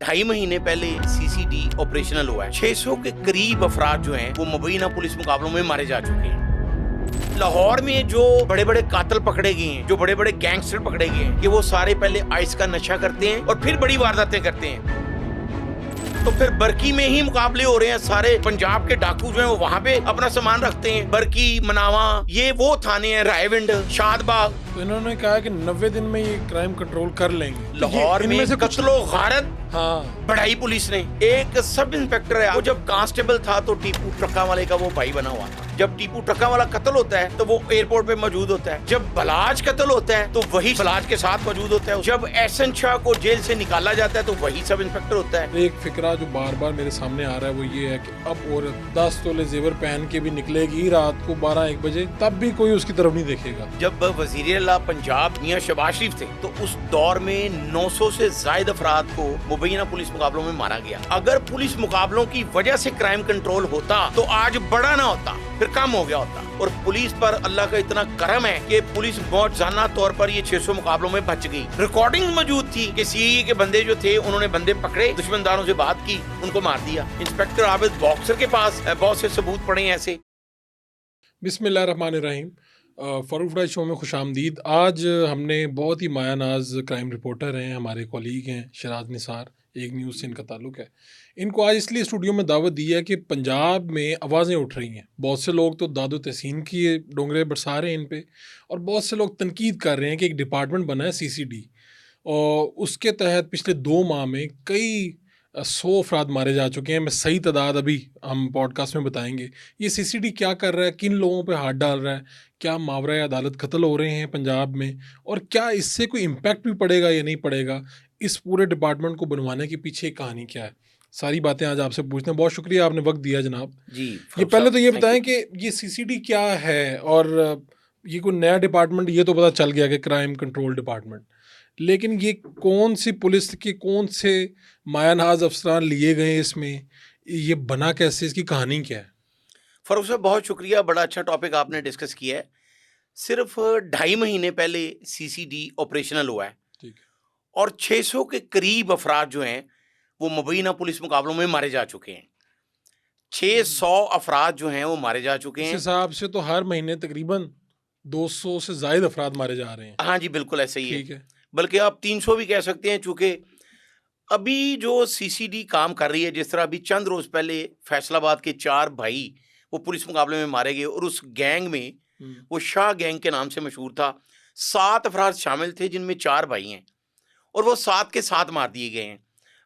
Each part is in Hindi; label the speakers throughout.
Speaker 1: ढाई महीने पहले सीसीडी ऑपरेशनल हुआ है। 600 के करीब अफराद जो हैं वो मुबैना पुलिस मुकाबलों में मारे जा चुके हैं। लाहौर में जो बड़े बड़े कातिल पकड़े गए हैं, जो बड़े बड़े गैंगस्टर पकड़े गए हैं, कि वो सारे पहले आइस का नशा करते हैं और फिर बड़ी वारदातें करते हैं। तो फिर बरकी में ही मुकाबले हो रहे हैं। सारे पंजाब के डाकू जो हैं वो वहाँ पे अपना सामान रखते हैं। बरकी, मनावा, ये वो थाने हैं, रायविंड, शादबाग।
Speaker 2: तो इन्होंने कहा कि 90 दिन में ये क्राइम कंट्रोल कर लेंगे।
Speaker 1: लाहौर में
Speaker 2: से
Speaker 1: कत्लो गारत
Speaker 2: हाँ
Speaker 1: बढ़ाई पुलिस ने। एक सब इंस्पेक्टर है, वो जब कांस्टेबल था तो टीपू ट्रक्का वाले का वो भाई बना हुआ था। जब टीपू ट्रक्का वाला कत्ल होता है तो वो एयरपोर्ट पे मौजूद होता है। जब बलाज कत्ल होता है तो वही बलाज के साथ मौजूद होता है। जब एहसन शाह को जेल से निकाला जाता है तो वही सब इंस्पेक्टर होता है।
Speaker 2: एक फिक्रा जो बार बार मेरे सामने आ रहा है वो ये है कि अब औरत 10 तोले जेवर पहन के भी निकलेगी रात को 12-1 बजे, तब भी कोई उसकी तरफ नहीं देखेगा।
Speaker 1: जब वजीर-ए-आला पंजाब मियां शहबाज शरीफ थे तो उस दौर में 900 से ज्यादा अफराद को मुबैना पुलिस मुकाबलों में मारा गया। अगर पुलिस मुकाबलों की वजह से क्राइम कंट्रोल होता तो आज बड़ा ना होता, फिर कम हो गया होता। और पुलिस पर अल्लाह का इतना करम है कि पुलिस मौजाना तौर पर ये 600 मुकाबलों में बच गई। रिकॉर्डिंग मौजूद थी कि सीआईए के बंदे जो थे उन्होंने बंदे पकड़े, दुश्मनदारों से बात की, उनको मार दिया। इंस्पेक्टर आबिद बॉक्सर के पास बहुत से सबूत पड़े हैं ऐसे।
Speaker 2: बिस्मिल्लाहिर्रहमानिर्रहीम। फ़रूख फ्राई शो में खुशामदीद। आज हमने बहुत ही माया नाज क्राइम रिपोर्टर हैं, हमारे कॉलीग हैं शराज निसार, एक न्यूज़ से इनका ताल्लुक़ है। इनको आज इसलिए स्टूडियो में दावत दी है कि पंजाब में आवाज़ें उठ रही हैं। बहुत से लोग तो दादो तहसीन की डोंगरे बरसा रहे हैं इन पे, और बहुत से लोग तनकीद कर रहे हैं कि एक डिपार्टमेंट बना है सीसीडी, और उसके तहत पिछले 2 माह में कई 100 अफराद मारे जा चुके हैं। मैं सही तादाद अभी हम पॉडकास्ट में बताएंगे। ये सीसीडी क्या कर रहा है, किन लोगों पे हाथ डाल रहा है, क्या मावरा अदालत कत्ल हो रहे हैं पंजाब में, और क्या इससे कोई इम्पैक्ट भी पड़ेगा या नहीं पड़ेगा, इस पूरे डिपार्टमेंट को बनवाने के पीछे कहानी क्या है, सारी बातें आज आपसे पूछते हैं। बहुत शुक्रिया, आपने वक्त दिया जनाब
Speaker 1: जी।
Speaker 2: ये पहले तो ये बताएं कि ये सीसीडी क्या है, और ये कोई नया डिपार्टमेंट, ये तो पता चल गया कि क्राइम कंट्रोल डिपार्टमेंट, लेकिन ये कौन सी पुलिस के कौन से मायानाज अफसरान लिए गए इसमें, ये बना कैसे, इसकी कहानी क्या है?
Speaker 1: फरूख साहब बहुत शुक्रिया, बड़ा अच्छा टॉपिक आपने डिस्कस किया है। सिर्फ 2.5 महीने पहले सीसीडी ऑपरेशनल हुआ है
Speaker 2: ठीक है।
Speaker 1: और 600 के करीब अफराद जो हैं वो मुबैना पुलिस मुकाबलों में मारे जा चुके हैं। 600 अफराद जो हैं वो मारे जा चुके
Speaker 2: इस
Speaker 1: हैं।
Speaker 2: हिसाब से तो हर महीने तकरीबन 200 से ज़ायद अफराद मारे जा रहे हैं।
Speaker 1: हाँ जी, बिल्कुल ऐसे ही
Speaker 2: ठीक
Speaker 1: है।
Speaker 2: है।
Speaker 1: बल्कि आप 300 भी कह सकते हैं, चूंकि अभी जो सीसीडी काम कर रही है, जिस तरह अभी चंद रोज पहले फैसलाबाद के 4 भाई वो पुलिस मुकाबले में मारे गए, और उस गैंग में वो शाह गैंग के नाम से मशहूर था, 7 अफराद शामिल थे जिनमें 4 भाई हैं, और वो 7 के 7 मार दिए गए हैं।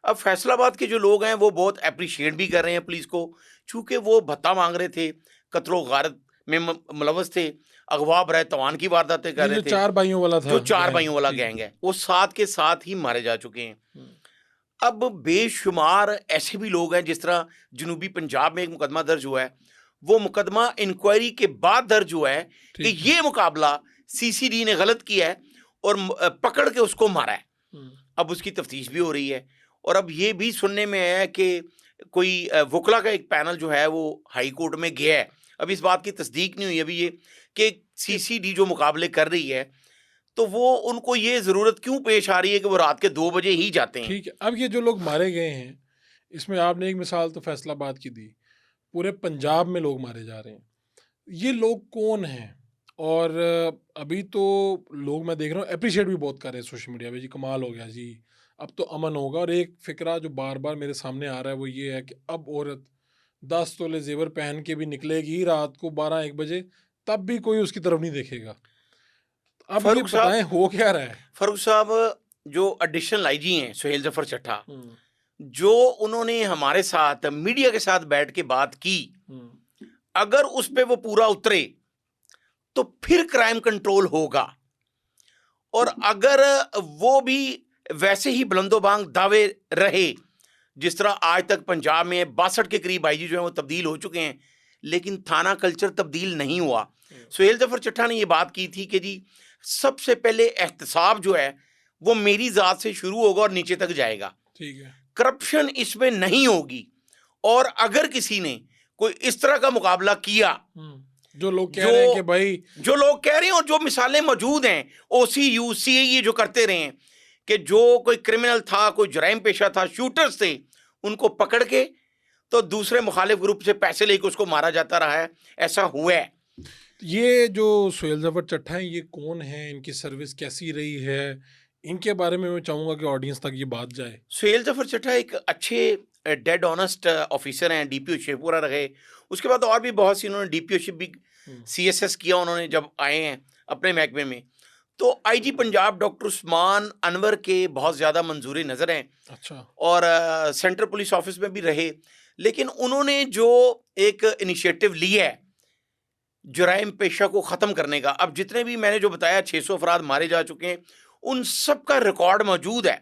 Speaker 1: अब फैसलाबाद के जो लोग हैं वो बहुत अप्रिशिएट भी कर रहे हैं पुलिस को, चूँकि वो भत्ता मांग रहे थे, कत्लो गारत में मुलव्वस थे, अगवा बराए तवान की वारदातें कर रहे थे।
Speaker 2: 4 भाइयों वाला था,
Speaker 1: जो 4 भाइयों वाला गैंग है वो 7 के 7 ही मारे जा चुके हैं। अब बेशुमार ऐसे भी लोग हैं, जिस तरह जनूबी पंजाब में एक मुकदमा दर्ज हुआ है, वो मुकदमा इंक्वायरी के बाद दर्ज हुआ है कि ये मुकाबला सीसीडी ने गलत किया है और पकड़ के उसको मारा है। अब उसकी तफ्तीश भी हो रही है, और अब ये भी सुनने में आया है कि कोई वकला का एक पैनल जो है वो हाई कोर्ट में गया है। अब इस बात की तस्दीक नहीं हुई अभी ये कि सीसीडी जो मुकाबले कर रही है तो वो उनको ये ज़रूरत क्यों पेश आ रही है कि वो रात के 2 बजे ही जाते हैं।
Speaker 2: ठीक है। अब ये जो लोग मारे गए हैं, इसमें आपने एक मिसाल तो फैसलाबाद की दी, पूरे पंजाब में लोग मारे जा रहे हैं। ये लोग कौन हैं? और अभी तो लोग, मैं देख रहा हूँ, अप्रिशिएट भी बहुत कर रहे हैं सोशल मीडिया पे, जी कमाल हो गया जी, अब तो अमन होगा। और एक फिक्रा जो बार बार मेरे सामने आ रहा है वो ये है कि अब औरत 10 तोले जेवर पहन के भी निकलेगी रात को 12-1 बजे, तब भी कोई उसकी तरफ नहीं देखेगा। अब ये बताएं हो क्या रहा है?
Speaker 1: फरूख साहब, जो एडिशनल आईजी हैं सुहेल जफर चट्टा, जो उन्होंने हमारे साथ मीडिया के साथ बैठ के बात की, अगर उस पे वो पूरा उतरे तो फिर क्राइम कंट्रोल होगा, और अगर वो भी वैसे ही बुलंदोबांग दावे रहे जिस तरह आज तक पंजाब में 62 के करीब आईजी जो है वो तब्दील हो चुके हैं, लेकिन थाना कल्चर तब्दील नहीं हुआ। सुहेल जफर चट्टा ने ये बात की थी कि जी सबसे पहले एहतसाब जो है वो मेरी ज़ात से शुरू होगा और नीचे तक जाएगा।
Speaker 2: ठीक है।
Speaker 1: करप्शन इसमें नहीं होगी, और अगर किसी ने कोई इस तरह का मुकाबला किया,
Speaker 2: जो लोग कह रहे हैं कि भाई,
Speaker 1: जो लोग कह रहे हैं और जो मिसालें मौजूद हैं, OCU CAE जो करते रहे हैं कि जो कोई क्रिमिनल था, कोई जुराइम पेशा था, शूटर्स थे, उनको पकड़ के तो दूसरे मुखालिफ ग्रुप से पैसे लेके उसको मारा जाता रहा है। ऐसा हुआ है।
Speaker 2: ये जो सुहेल ज़फ़र चट्टा हैं, ये कौन है, इनकी सर्विस कैसी रही है, इनके बारे में मैं चाहूँगा कि ऑडियंस तक ये बात जाए।
Speaker 1: सुहेल ज़फ़र चट्टा एक अच्छे डेड ऑनेस्ट ऑफिसर हैं, डीपीओ शेखपुरा रहे। उसके बाद और भी बहुत सी उन्होंने डीपीओशिप भी सीएसएस किया उन्होंने जब आए हैं अपने महकमे में। तो आईजी पंजाब डॉक्टर उस्मान अनवर के बहुत ज़्यादा मंजूरी नज़र हैं।
Speaker 2: अच्छा।
Speaker 1: और सेंट्रल पुलिस ऑफिस में भी रहे, लेकिन उन्होंने जो एक इनिशिएटिव लिया है जुराइम पेशा को ख़त्म करने का, अब जितने भी मैंने जो बताया 600 अफराद मारे जा चुके हैं, उन सब का रिकॉर्ड मौजूद है।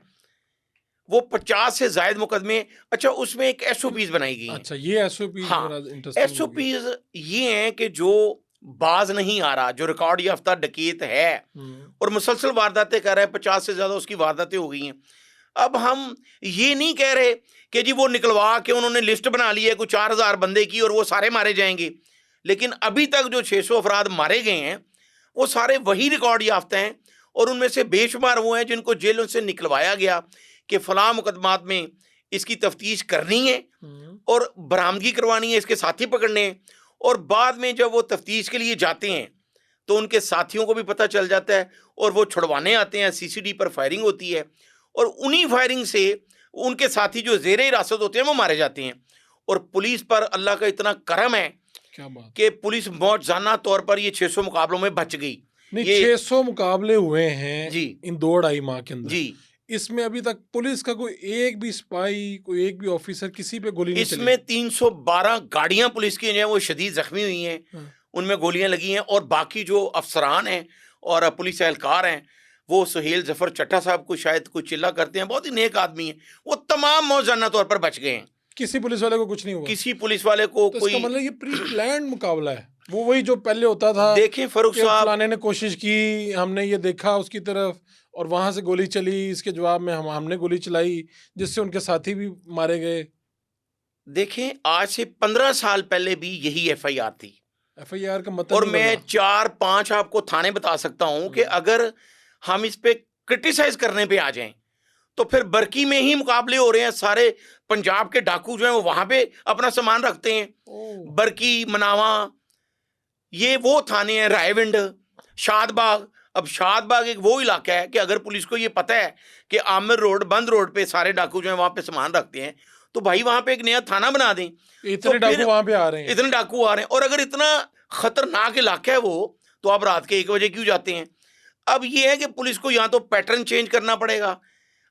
Speaker 1: वो 50 से ज़ायद मुकदमे। अच्छा, उसमें एक एसओपीज़ बनाई गई हैं।
Speaker 2: अच्छा, ये एसओपी
Speaker 1: हाँ,
Speaker 2: इंटरेस्टिंग
Speaker 1: एसओपीज़ ये हैं कि जो बाज नहीं आ रहा, जो रिकॉर्ड याफ्ता डकैत है और मुसलसल वारदातें कर रहा है, 50 से ज़्यादा उसकी वारदातें हो गई हैं। अब हम ये नहीं कह रहे कि जी वो निकलवा के उन्होंने लिस्ट बना ली है कोई 4000 बंदे की और वो सारे मारे जाएंगे, लेकिन अभी तक जो 600 अफराद मारे गए हैं वो सारे वही रिकॉर्ड याफ्ता हैं और उनमें से बेशुमार वो हैं जिनको जेलों से निकलवाया गया कि फलां मुकदमात में इसकी तफ्तीश करनी है और बरामदगी करवानी है, इसके साथी पकड़ने हैं। और बाद में जब वो तफ्तीश के लिए जाते हैं तो उनके साथियों को भी पता चल जाता है और वो छुड़वाने आते हैं। सीसीडी पर फायरिंग होती है और उन्हीं फायरिंग से उनके साथी जो जेर हिरासत होते हैं वो मारे जाते हैं। और पुलिस पर अल्लाह का इतना करम है
Speaker 2: क्या बात
Speaker 1: कि पुलिस मौजाना तौर पर ये 600 मुकाबलों में बच गई।
Speaker 2: नहीं,
Speaker 1: ये
Speaker 2: 600 मुकाबले हुए हैं
Speaker 1: जी
Speaker 2: इन 2-2.5 माह के अंदर
Speaker 1: जी,
Speaker 2: इसमें अभी तक पुलिस का कोई एक भी सिपाही, कोई एक भी ऑफिसर किसी पे गोली नहीं चली।
Speaker 1: इसमें 312 गाड़ियां पुलिस की हैं वो शदीद जख्मी हुई हैं, उनमें गोलियां लगी हैं। और बाकी जो अफसरान हैं और पुलिस एहलकार हैं वो सुहेल ज़फ़र चट्टा साहब को शायद कुछ चिल्ला करते हैं, बहुत ही नेक आदमी हैं, वो तमाम मौजाना तौर पर बच गए हैं।
Speaker 2: किसी पुलिस वाले को कुछ नहीं हुआ।
Speaker 1: किसी पुलिस वाले को
Speaker 2: तो
Speaker 1: कोई
Speaker 2: इसका मतलब ये प्री प्लान्ड मुकाबला है, वो वही जो पहले होता था।
Speaker 1: देखें फरूख
Speaker 2: कि
Speaker 1: साहब,
Speaker 2: फलाने ने कोशिश की, हमने ये देखा उसकी तरफ और वहां से गोली चली, इसके जवाब में हमने गोली चलाई जिससे उनके साथी भी मारे गए।
Speaker 1: देखें आज से 15 साल पहले भी यही एफआईआर थी
Speaker 2: एफआईआर का मतलब
Speaker 1: और
Speaker 2: नहीं
Speaker 1: मैं
Speaker 2: बदला।
Speaker 1: 4-5 आपको थाने बता सकता हूं कि अगर हम इस पे क्रिटिसाइज करने पे आ जाएं तो फिर बरकी में ही मुकाबले हो रहे हैं। सारे पंजाब के डाकू जो हैं वो वहां पे अपना सामान रखते हैं। बरकी, मनावा, ये वो थाने हैं, रायविंड, शादबाग। अब शादबाग एक वो इलाका है कि अगर पुलिस को ये पता है कि आमिर रोड, बंद रोड पे सारे डाकू जो हैं वहां पे सामान रखते हैं तो भाई वहां पे एक नया थाना बना दें।
Speaker 2: इतने डाकू वहां पे आ रहे हैं,
Speaker 1: इतने डाकू आ रहे हैं और अगर इतना खतरनाक इलाका है वो, तो आप रात के 1 बजे क्यों जाते हैं? अब ये है कि पुलिस को या तो पैटर्न चेंज करना पड़ेगा।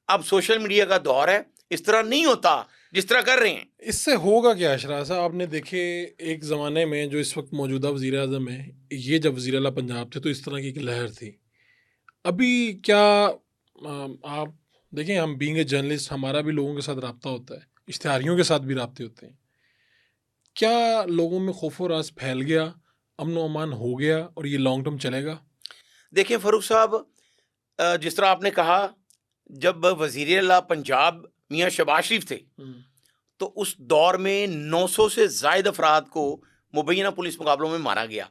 Speaker 1: अब सोशल मीडिया का दौर है, इस तरह नहीं होता जिस तरह कर रहे हैं।
Speaker 2: इससे होगा क्या अशराफ साहब? आपने देखे एक ज़माने में जो इस वक्त मौजूदा वज़ीर आज़म है, ये जब वज़ीर आला पंजाब थे तो इस तरह की एक लहर थी। अभी क्या आप देखें, हम बीइंग ए जर्नलिस्ट हमारा भी लोगों के साथ रब्ता होता है, इश्तिहारियों के साथ भी रब्ते होते हैं। क्या लोगों में खौफ और रास फैल गया, अमन व अमान हो गया और ये लॉन्ग टर्म चलेगा?
Speaker 1: देखिए फ़रूख साहब, जिस तरह आपने कहा, जब वज़ीर आला पंजाब मियाँ शहबाज शरीफ थे तो उस दौर में 900 से ज़ायद अफराद को मुबैना पुलिस मुकाबलों में मारा गया।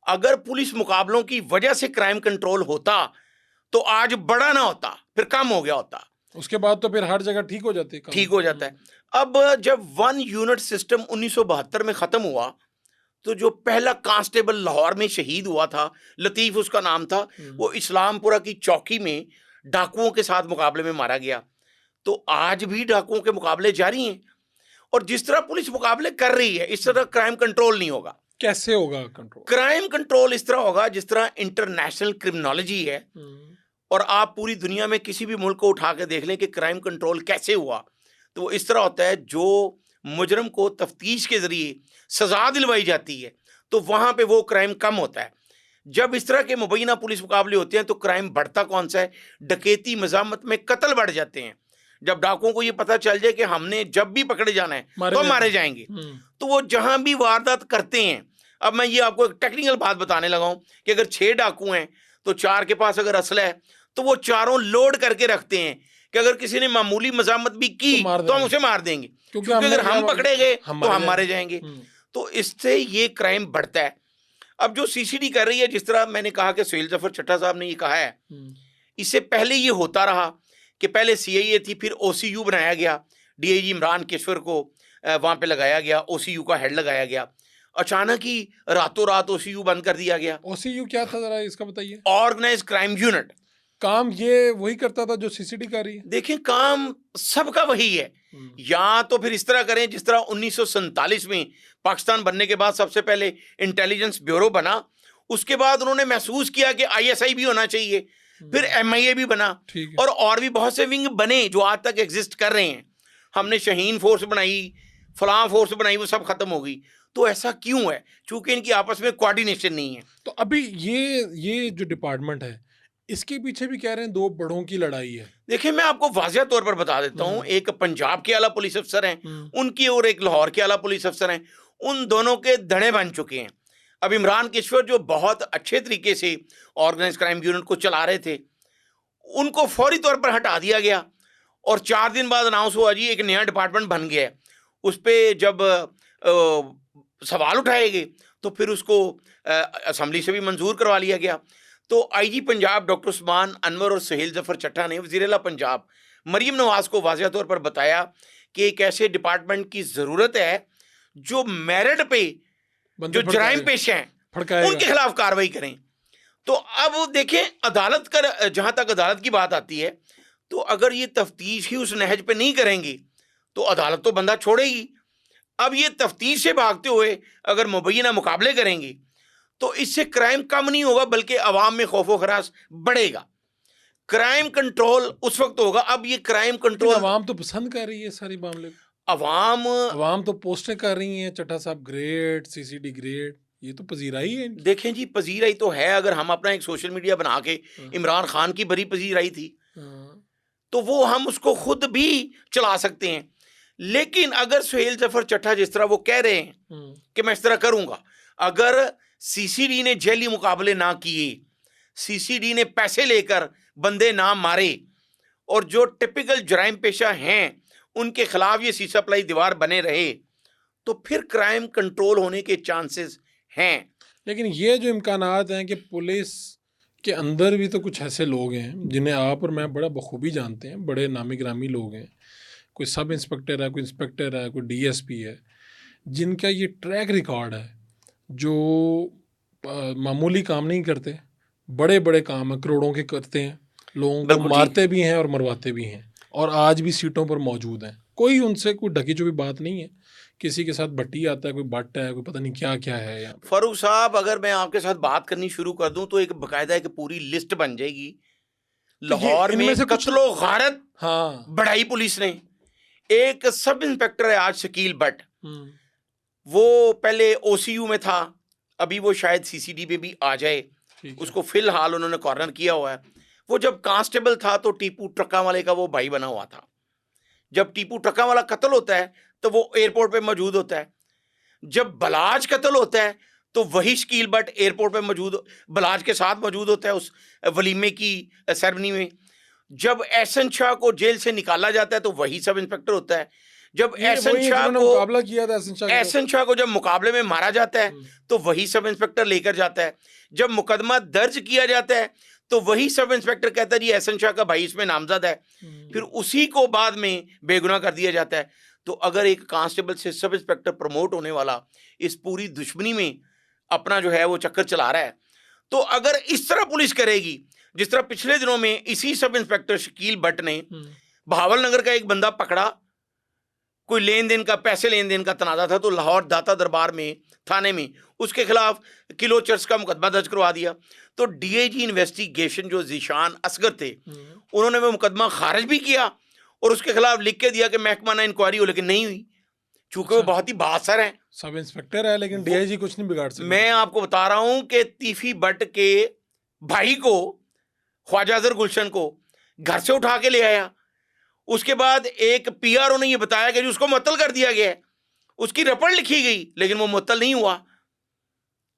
Speaker 1: अगर पुलिस मुकाबलों की वजह से क्राइम कंट्रोल होता तो आज बड़ा ना होता, फिर कम हो गया होता।
Speaker 2: उसके बाद तो फिर हर जगह ठीक हो जाती है,
Speaker 1: ठीक हो जाता है। अब जब 1 यूनिट सिस्टम 1972 में ख़त्म हुआ तो जो पहला कांस्टेबल लाहौर में शहीद हुआ था, लतीफ़ उसका नाम था, वो इस्लामपुरा की चौकी में डाकुओं के साथ मुकाबले में मारा गया। तो आज भी डाकुओं के मुकाबले जारी हैं और जिस तरह पुलिस मुकाबले कर रही है इस तरह क्राइम कंट्रोल नहीं होगा।
Speaker 2: कैसे होगा कंट्रोल?
Speaker 1: क्राइम कंट्रोल इस तरह होगा जिस तरह इंटरनेशनल क्रिमिनोलॉजी है और आप पूरी दुनिया में किसी भी मुल्क को उठा के देख लें कि क्राइम कंट्रोल कैसे हुआ, तो वो इस तरह होता है जो मुजरम को तफ्तीश के ज़रिए सज़ा दिलवाई जाती है तो वहाँ पे वो क्राइम कम होता है। जब इस तरह के मुबैना पुलिस मुकाबले होते हैं तो क्राइम बढ़ता कौन सा है? डकैती, मज़ामत में कत्ल बढ़ जाते हैं। जब डाकुओं को ये पता चल जाए कि हमने जब भी पकड़े जाना है तो मारे जाएंगे, तो वो जहां भी वारदात करते हैं। अब मैं ये आपको एक टेक्निकल बात बताने लगा हूं कि अगर 6 डाकू हैं तो 4 के पास अगर असला है तो वो चारों लोड करके रखते हैं कि अगर किसी ने मामूली मज़ामत भी की तो हम उसे मार देंगे, क्योंकि अगर हम पकड़े गए तो हम मारे जाएंगे। तो इससे ये क्राइम बढ़ता है। अब जो सीसीडी कर रही है, जिस तरह मैंने कहा कि सुहेल ज़फ़र चट्टा साहब ने ये कहा है, इससे पहले ये होता रहा कि पहले सीआईए थी, फिर ओसीयू बनाया गया, डीआईजी इमरान केशवर को वहाँ पे लगाया गया, ओसीयू का हेड लगाया गया। अचानक ही रातों रात ओसीयू बंद कर दिया गया।
Speaker 2: ओसीयू क्या था, जरा इसका बताइए।
Speaker 1: Organise crime unit.
Speaker 2: काम ये वही करता था जो सीसीडी कर रही है?
Speaker 1: देखें, काम सबका वही है। या तो फिर इस तरह करें जिस तरह 1947 में पाकिस्तान बनने के बाद सबसे पहले इंटेलिजेंस ब्यूरो बना, उसके बाद उन्होंने महसूस किया कि आईएसआई भी होना चाहिए, फिर एमआईए भी बना, और भी बहुत से विंग बने जो आज तक एग्जिस्ट कर रहे हैं। हमने शाहीन फोर्स बनाई, फलां फोर्स बनाई, वो सब खत्म हो गई। तो ऐसा क्यों है? चूंकि इनकी आपस में कोऑर्डिनेशन नहीं है।
Speaker 2: तो अभी ये जो डिपार्टमेंट है, इसके पीछे भी कह रहे हैं दो बड़ों की लड़ाई है।
Speaker 1: देखिए, मैं आपको वाज़िह तौर पर बता देता हूं, एक पंजाब के आला पुलिस अफसर हैं उनकी, और एक लाहौर के आला पुलिस अफसर हैं, उन दोनों के धड़े बन चुके हैं। अब इमरान केशवर जो बहुत अच्छे तरीके से ऑर्गेनाइज क्राइम यूनिट को चला रहे थे, उनको फौरी तौर पर हटा दिया गया, और 4 दिन बाद अनाउंस हुआ जी एक नया डिपार्टमेंट बन गया है। उस पर जब सवाल उठाए गए तो फिर उसको असम्बली से भी मंजूर करवा लिया गया। तो आईजी पंजाब डॉक्टर उस्मान अनवर और सुहेल जफर चट्टा ने वज़ीर-ए-आला पंजाब मरीम नवाज को वाज़िह तौर पर बताया कि एक ऐसे डिपार्टमेंट की ज़रूरत है जो मेरिट पे जो जराइम पेश हैं उनके खिलाफ कार्रवाई करें। तो अब देखें, अदालत का जहां तक अदालत की बात आती है, तो अगर ये तफ्तीश ही उस नहज पे नहीं करेंगे तो अदालत तो बंदा छोड़ेगी। अब ये तफ्तीश से भागते हुए अगर मुबैना मुकाबले करेंगे तो इससे क्राइम कम नहीं होगा, बल्कि अवाम में खौफो खराश बढ़ेगा। क्राइम कंट्रोल उस वक्त होगा। अब ये क्राइम कंट्रोल
Speaker 2: अवाम तो पसंद कर रही है सारी मामले को।
Speaker 1: अवाम
Speaker 2: तो पोस्टें कर रही हैं, चट्टा साहब ग्रेट, सीसीडी ग्रेट, ये तो पजीराई है।
Speaker 1: देखें जी, पजीराई तो है। अगर हम अपना एक सोशल मीडिया बना के इमरान खान की बड़ी पजीराई थी तो वो हम उसको खुद भी चला सकते हैं। लेकिन अगर सुहेल जफर चट्टा जिस तरह वो कह रहे हैं कि मैं इस तरह करूंगा, अगर सीसीडी ने जेली मुकाबले ना किए, सीसीडी ने पैसे लेकर बंदे ना मारे, और जो टिपिकल जराइम पेशा हैं उनके खिलाफ ये सी सप्लाई दीवार बने रहे, तो फिर क्राइम कंट्रोल होने के चांसेस हैं।
Speaker 2: लेकिन ये जो इम्कानात हैं कि पुलिस के अंदर भी तो कुछ ऐसे लोग हैं जिन्हें आप और मैं बड़ा बखूबी जानते हैं, बड़े नामी गिरामी लोग हैं, कोई सब इंस्पेक्टर है, कोई इंस्पेक्टर है, कोई डीएसपी है, जिनका ये ट्रैक रिकॉर्ड है, जो मामूली काम नहीं करते, बड़े बड़े काम है, करोड़ों के करते हैं, लोगों को मारते भी हैं और मरवाते भी हैं, और आज भी सीटों पर मौजूद हैं। कोई उनसे कोई ढकी चुपी बात नहीं है। किसी के साथ भट्टी आता है, कोई बट है, कोई पता नहीं क्या क्या है यहाँ।
Speaker 1: फारूक साहब, अगर मैं आपके साथ बात करनी शुरू कर दूं तो एक बाकायदा एक पूरी लिस्ट बन जाएगी। लाहौर में कत्लो गारत बढ़ाई पुलिस ने। एक सब इंस्पेक्टर है आज, शकील भट्ट, वो पहले ओसीयू में था, अभी वो शायद सीसीडी पे भी आ जाए, उसको फिलहाल उन्होंने कॉर्नर किया हुआ है। वो जब कांस्टेबल था तो टीपू ट्रक्का वाले का वो भाई बना हुआ था। जब टीपू ट्रक्का वाला कत्ल होता है तो वो एयरपोर्ट पे मौजूद होता है। जब बलाज कत्ल होता है तो वही शकील भट्ट एयरपोर्ट पे मौजूद, बलाज के साथ मौजूद होता है उस वलीमे की सेरेमनी में। जब एहसन शाह को जेल से निकाला जाता है तो वही सब इंस्पेक्टर होता है। जब एहसन शाह को
Speaker 2: मुकाबला किया था,
Speaker 1: एहसन शाह को जब मुकाबले में मारा जाता है तो वही सब इंस्पेक्टर लेकर जाता है। जब मुकदमा दर्ज किया जाता है तो वही सब इंस्पेक्टर कहता है जी एहसन शाह का भाई इसमें नामजद है, फिर उसी को बाद में बेगुनाह कर दिया जाता है। तो अगर एक कांस्टेबल से सब इंस्पेक्टर प्रमोट होने वाला इस पूरी दुश्मनी में अपना जो है वो चक्कर चला रहा है, तो अगर इस तरह पुलिस करेगी जिस तरह पिछले दिनों में इसी सब इंस्पेक्टर शकील भट्ट ने बहावल नगर का एक बंदा पकड़ा, कोई लेन देन का, पैसे लेन देन का तनाजा था, तो लाहौर दाता दरबार में थाने में उसके खिलाफ किलो चर्च का मुकदमा दर्ज करवा दिया। तो डीआईजी इन्वेस्टिगेशन जो जीशान असगर थे, उन्होंने वो मुकदमा खारिज भी किया और उसके खिलाफ लिख के दिया कि महकमा ना इंक्वायरी हो, लेकिन नहीं हुई, चूंकि वो बहुत ही बासर है,
Speaker 2: सब इंस्पेक्टर है, लेकिन डीआईजी कुछ नहीं बिगाड़ सकता।
Speaker 1: मैं आपको बता रहा हूं कि तीफी भट्ट के भाई को, ख्वाजा अजहर गुलशन को घर से उठा के ले आया। उसके बाद एक पीआरओ ने ये बताया कि उसको मुअत्तल कर दिया गया है, उसकी रिपोर्ट लिखी गई लेकिन वो मुअत्तल नहीं हुआ।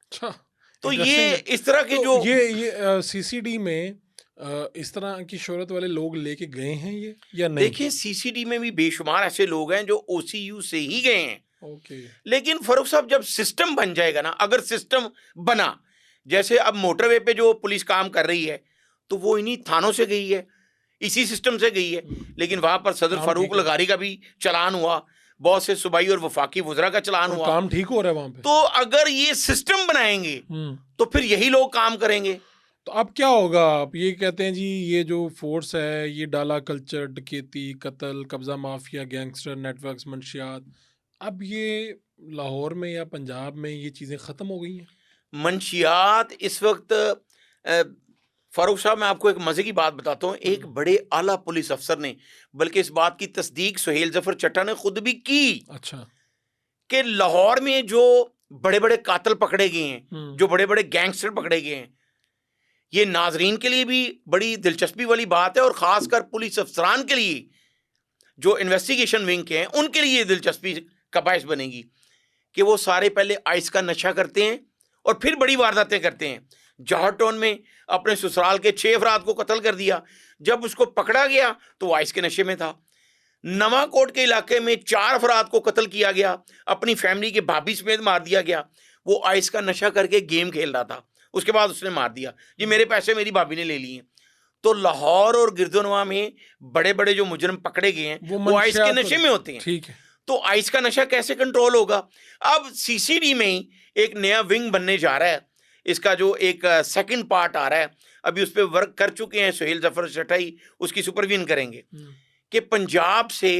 Speaker 2: अच्छा,
Speaker 1: तो ये इस तरह की जो
Speaker 2: ये सीसीडी में इस तरह की शोहरत वाले लोग लेके गए हैं ये या नहीं?
Speaker 1: देखिए, सीसीडी में भी बेशुमार ऐसे लोग हैं जो ओसीयू से ही गए हैं।
Speaker 2: ओके।
Speaker 1: लेकिन फारूक साहब, जब सिस्टम बन जाएगा ना, अगर सिस्टम बना, जैसे अब मोटरवे पे जो पुलिस काम कर रही है, तो वो इन्हीं थानों से गई है, इसी सिस्टम से गई है। लेकिन वहां पर सदर
Speaker 2: काम
Speaker 1: फारूक
Speaker 2: ठीक है।
Speaker 1: लगारी का भी चलान हुआ, बहुत से सूबाई और वफाकी वुज़रा का चलान
Speaker 2: और
Speaker 1: हुआ।
Speaker 2: काम ठीक हो रहा है वहां पे।
Speaker 1: तो अगर ये सिस्टम बनाएंगे तो फिर यही लोग काम करेंगे।
Speaker 2: तो अब क्या होगा? आप ये कहते हैं जी ये जो फोर्स है ये डाला कल्चर, डकैती, कत्ल, कब्जा माफिया, गैंगस्टर नेटवर्क्स, मंशियात, अब ये लाहौर में या पंजाब में ये चीज़ें ख़त्म हो गई हैं?
Speaker 1: मंशियात इस वक्त फारूक साहब, मैं आपको एक मजे की बात बताता हूँ। एक बड़े आला पुलिस अफसर ने, बल्कि इस बात की तस्दीक सुहेल जफर चट्टा ने खुद भी की,
Speaker 2: अच्छा।
Speaker 1: कि लाहौर में जो बड़े बड़े कातिल पकड़े गए हैं, जो बड़े बड़े गैंगस्टर पकड़े गए हैं, ये नाजरीन के लिए भी बड़ी दिलचस्पी वाली बात है और खासकर पुलिस अफसरान के लिए, जो इन्वेस्टिगेशन विंग के हैं, उनके लिए दिलचस्पी का बायस बनेगी कि वो सारे पहले आइस का नशा करते हैं और फिर बड़ी वारदातें करते हैं। जौहर टाउन में अपने ससुराल के 6 अफराद को कत्ल कर दिया। जब उसको पकड़ा गया तो वो आइस के नशे में था। नवाकोट के इलाके में 4 अफराद को कत्ल किया गया, अपनी फैमिली के भाभी समेत मार दिया गया। वो आइस का नशा करके गेम खेल रहा था, उसके बाद उसने मार दिया, जी मेरे पैसे मेरी भाभी ने ले लिए। तो लाहौर और गिरदोनवा में बड़े बड़े जो मुजरिम पकड़े गए हैं वो आइस के नशे में होते हैं।
Speaker 2: ठीक है।
Speaker 1: तो आइस का नशा कैसे कंट्रोल होगा? अब सीसीडी में ही एक नया विंग बनने जा रहा है। इसका जो एक सेकंड पार्ट आ रहा है, अभी उस पर वर्क कर चुके हैं सुहेल जफर चट्टाई, उसकी सुपरविजन करेंगे कि पंजाब से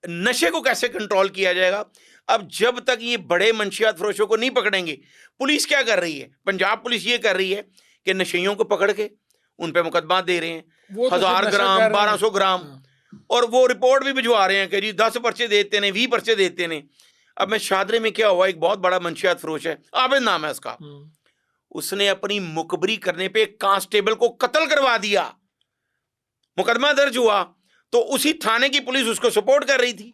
Speaker 1: नशे को कैसे कंट्रोल किया जाएगा। अब जब तक ये बड़े मंशियात फरोशों को नहीं पकड़ेंगे, पुलिस क्या कर रही है, पंजाब पुलिस ये कर रही है कि नशेइयों को पकड़ के उन पे मुकदमा दे रहे हैं, 1000 ग्राम 1200 ग्राम, और वो रिपोर्ट भी भिजवा रहे हैं कि जी 10 पर्चे देते ने, 20 पर्चे देते ने। अब मैं शादरे में क्या हुआ, एक बहुत बड़ा मंशियात फरोश है, आबिद नाम है उसका, उसने अपनी मुखबरी करने पे कांस्टेबल को कत्ल करवा दिया। मुकदमा दर्ज हुआ तो उसी थाने की पुलिस उसको सपोर्ट कर रही थी।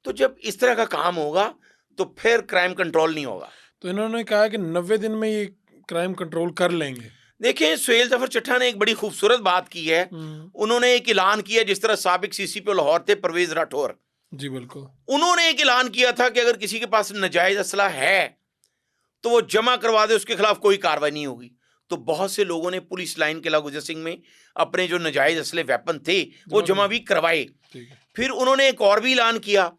Speaker 1: तो जब इस तरह का काम होगा तो फिर क्राइम कंट्रोल नहीं होगा।
Speaker 2: तो इन्होंने कहा कि 90 दिन में ये क्राइम कंट्रोल कर लेंगे।
Speaker 1: देखिए, सुहेल जफर चट्टा ने एक बड़ी खूबसूरत बात की है। उन्होंने एक ऐलान किया, जिस तरह साबिक सीसीपी लाहौर थे परवेज राठौर
Speaker 2: जी, बिल्कुल,
Speaker 1: उन्होंने एक ऐलान किया था कि अगर किसी के पास नाजायज असला है तो वो जमा करवा दे, उसके खिलाफ कोई कार्रवाई नहीं होगी। तो बहुत से लोगों ने पुलिस लाइन किला गुजर सिंह में अपने जो नाजायज असले वेपन थे वो जमा भी करवाए। फिर उन्होंने एक और भी ऐलान किया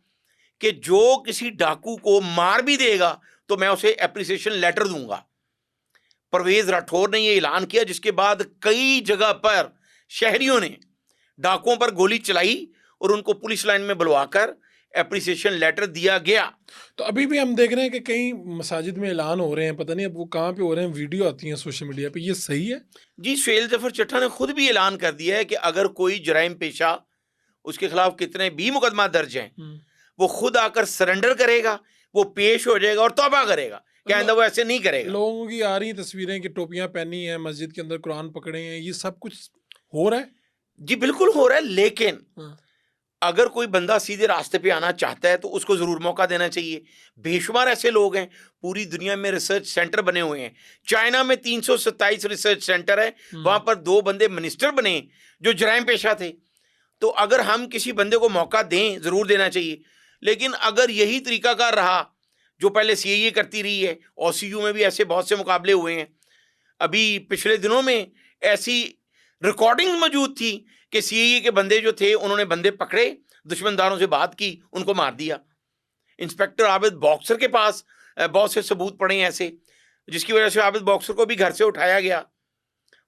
Speaker 1: कि जो किसी डाकू को मार भी देगा तो मैं उसे एप्रिसिएशन लेटर दूंगा। परवेज राठौर ने यह ऐलान किया, जिसके बाद कई जगह पर शहरियों ने डाकुओं पर गोली चलाई और उनको पुलिस लाइन में बुलवाकर एप्रिसिएशन लेटर दिया गया।
Speaker 2: तो अभी भी हम देख रहे हैं कि कई मसाजिद में ऐलान हो रहे हैं, पता नहीं अब वो कहाँ पे हो रहे हैं, वीडियो आती हैं सोशल मीडिया पे, ये सही है?
Speaker 1: जी, सुहेल जफर चट्टा ने खुद भी ऐलान कर दिया है कि अगर कोई जराइम पेशा, उसके खिलाफ कितने भी मुकदमा दर्ज हैं, वो खुद आकर सरेंडर करेगा, वो पेश हो जाएगा और तौबा करेगा कि आइंदा वो ऐसे नहीं करेगा।
Speaker 2: लोगों की आ रही तस्वीरें कि टोपियां पहनी है, मस्जिद के अंदर कुरान पकड़े हैं, ये सब कुछ हो रहा है?
Speaker 1: जी बिल्कुल हो रहा है, लेकिन अगर कोई बंदा सीधे रास्ते पे आना चाहता है तो उसको जरूर मौका देना चाहिए। बेशुमार ऐसे लोग हैं, पूरी दुनिया में रिसर्च सेंटर बने हुए हैं। चाइना में 327 रिसर्च सेंटर है, वहां पर 2 बंदे मिनिस्टर बने जो जराइम पेशा थे। तो अगर हम किसी बंदे को मौका दें, जरूर देना चाहिए। लेकिन अगर यही तरीकाकार रहा जो पहले सीआईए करती रही है, ओसीयू में भी ऐसे बहुत से मुकाबले हुए हैं। अभी पिछले दिनों में ऐसी रिकॉर्डिंग मौजूद थी कि सीआईए के बंदे जो थे, उन्होंने बंदे पकड़े, दुश्मनदारों से बात की, उनको मार दिया। इंस्पेक्टर आबिद बॉक्सर के पास बहुत से सबूत पड़े हैं ऐसे, जिसकी वजह से आबिद बॉक्सर को भी घर से उठाया गया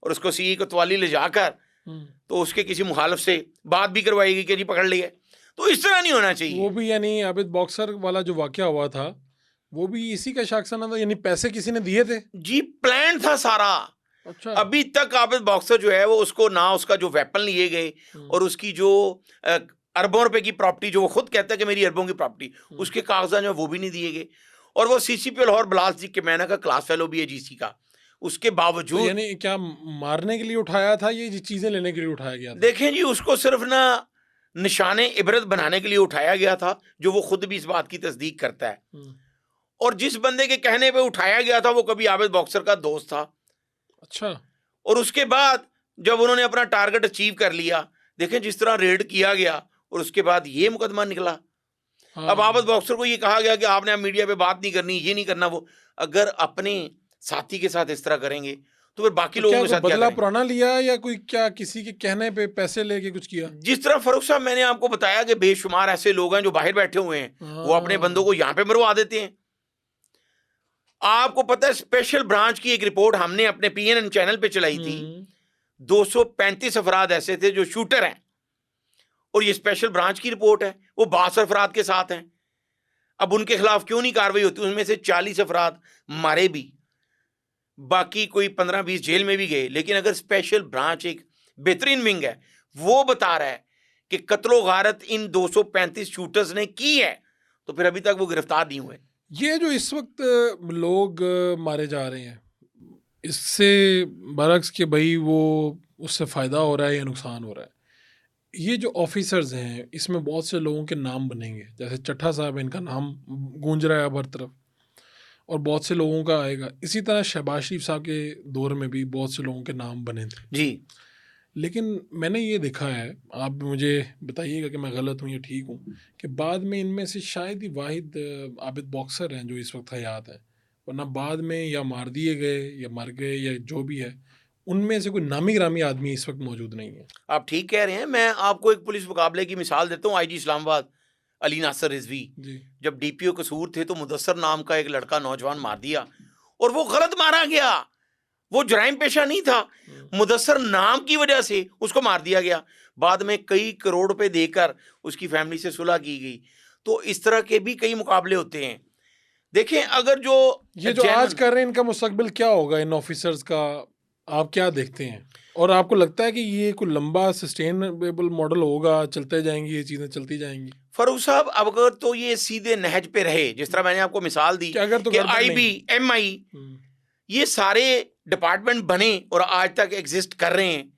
Speaker 1: और उसको सीआईए कोतवाली ले जाकर तो उसके किसी मुखालिफ से बात भी करवाएगी कि जी पकड़ लिया। तो इस तरह नहीं होना चाहिए।
Speaker 2: वो भी यानी आबिद बॉक्सर वाला जो वाकया हुआ था वो भी इसी का शाखसाना था, यानी पैसे किसी ने दिए थे?
Speaker 1: जी, प्लान था सारा।
Speaker 2: अच्छा।
Speaker 1: अभी तक आबिद बॉक्सर जो है वो, उसको ना उसका जो वेपन लिए गए और उसकी जो अरबों रुपए की प्रॉपर्टी, जो वो खुद कहता है कि मेरी अरबों की प्रॉपर्टी, उसके कागजात जो वो भी नहीं दिए गए। और वो सीसीपी लाहौर बिलाल सिद्दीक के मैना का क्लास फेलो भी है जीसी का, उसके बावजूद।
Speaker 2: तो यानी क्या मारने के लिए उठाया था, ये चीजें लेने के लिए उठाया गया था?
Speaker 1: देखें जी, उसको सिर्फ ना निशाने इबरत बनाने के लिए उठाया गया था, जो वो खुद भी इस बात की तस्दीक करता है। और जिस बंदे के कहने पे उठाया गया था वो कभी आबिद बॉक्सर का दोस्त था।
Speaker 2: अच्छा।
Speaker 1: और उसके बाद जब उन्होंने अपना टारगेट अचीव कर लिया, देखें जिस तरह रेड किया गया और उसके बाद ये मुकदमा निकला।
Speaker 2: हाँ।
Speaker 1: अब आबिद बॉक्सर को ये कहा गया कि आपने मीडिया पे बात नहीं करनी, ये नहीं करना वो। अगर अपने साथी के साथ इस तरह करेंगे तो फिर बाकी
Speaker 2: तो
Speaker 1: लोगों
Speaker 2: क्या
Speaker 1: के
Speaker 2: कोई
Speaker 1: साथ क्या
Speaker 2: बदला
Speaker 1: करें?
Speaker 2: पुराना लिया या कोई क्या किसी के कहने पे पैसे लेके कुछ किया?
Speaker 1: जिस तरह फारूक साहब मैंने आपको बताया कि बेशुमार ऐसे लोग हैं जो बाहर बैठे हुए हैं, वो अपने बंदों
Speaker 2: हाँ।
Speaker 1: को यहां पे मरवा देते हैं। आपको पता है स्पेशल ब्रांच की एक रिपोर्ट हमने अपने पीएनएन चैनल पे चलाई थी। 235 अफराद ऐसे थे जो शूटर हैं, और ये स्पेशल ब्रांच की रिपोर्ट है, वो 62 अफराद के साथ हैं। अब उनके खिलाफ क्यों नहीं कार्रवाई होती? उनमें से 40 अफराद मारे भी, बाकी कोई 15-20 जेल में भी गए। लेकिन अगर स्पेशल ब्रांच एक बेहतरीन विंग है, वो बता रहा है कि कत्लो गारत इन 235 शूटर्स ने की है, तो फिर अभी तक वो गिरफ्तार नहीं हुए।
Speaker 2: ये जो इस वक्त लोग मारे जा रहे हैं, इससे बरक्स के भाई वो उससे फ़ायदा हो रहा है या नुकसान हो रहा है? ये जो ऑफिसर्स हैं इसमें बहुत से लोगों के नाम बनेंगे, जैसे चट्टा साहब, इनका नाम गूंज रहा है अब हर तरफ, और बहुत से लोगों का आएगा। इसी तरह शहबाज शरीफ साहब के दौर में भी बहुत से लोगों के नाम बने थे।
Speaker 1: जी,
Speaker 2: लेकिन मैंने ये देखा है, आप भी मुझे बताइएगा कि मैं गलत हूँ या ठीक हूँ, कि बाद में इनमें से शायद ही वाहिद आबिद बॉक्सर हैं जो इस वक्त हयात हैं, वरना बाद में या मार दिए गए या मर गए या जो भी है, उनमें से कोई नामी गिरामी आदमी इस वक्त मौजूद नहीं है।
Speaker 1: आप ठीक कह रहे हैं। मैं आपको एक पुलिस मुकाबले की मिसाल देता हूँ। आईजी इस्लामाबाद अली नासर रिजवी
Speaker 2: जी।
Speaker 1: जब डीपीओ कसूर थे, तो मुदस्सर नाम का एक लड़का नौजवान मार दिया, और वो गलत मारा गया, वो जराइम पेशा नहीं था। मुदस्सर नाम की वजह से उसको मार दिया गया। बाद में कई करोड़ रुपए देकर उसकी फैमिली से सुलह की गई। तो इस तरह के भी कई मुकाबले होते हैं। देखें, अगर जो
Speaker 2: ये जो आज कर रहे हैं, इनका मुस्तकबिल क्या होगा इन ऑफिसर्स का, आप क्या देखते हैं? और आपको लगता है कि ये कोई लंबा सस्टेनेबल मॉडल होगा, चलते जाएंगी ये चीज़ें, चलती जाएंगी?
Speaker 1: फरूख साहब, अब अगर तो ये सीधे नहज पे रहे, जिस तरह मैंने आपको मिसाल दी
Speaker 2: कि अगर तो
Speaker 1: कि
Speaker 2: गड़बड़ नहीं।
Speaker 1: आईबी, एमआई, ये सारे डिपार्टमेंट बने और आज तक एग्जिस्ट कर रहे हैं।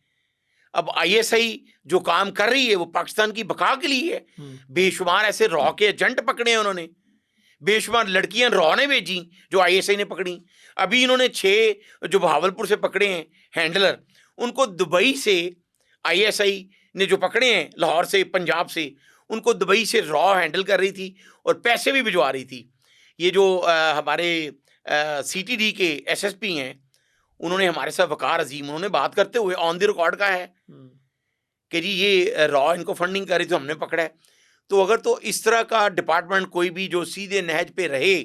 Speaker 1: अब आईएसआई जो काम कर रही है वो पाकिस्तान की बका के लिए है। बेशुमार ऐसे रॉ के एजेंट पकड़े हैं उन्होंने, बेशुमार लड़कियां रॉ ने भेजी जो आईएसआई ने पकड़ी। अभी इन्होंने 6 जो बहावलपुर से पकड़े हैं हैंडलर, उनको दुबई से आईएसआई ने जो पकड़े हैं, लाहौर से, पंजाब से, उनको दुबई से रॉ हैंडल कर रही थी और पैसे भी भिजवा रही थी। ये जो हमारे सीटीडी के एसएसपी हैं, उन्होंने हमारे साथ वकार अजीम, उन्होंने बात करते हुए ऑन द रिकॉर्ड का है कि जी ये रॉ इनको फंडिंग कर रही थी, हमने पकड़ा है। तो अगर तो इस तरह का डिपार्टमेंट कोई भी जो सीधे नहज पे रहे,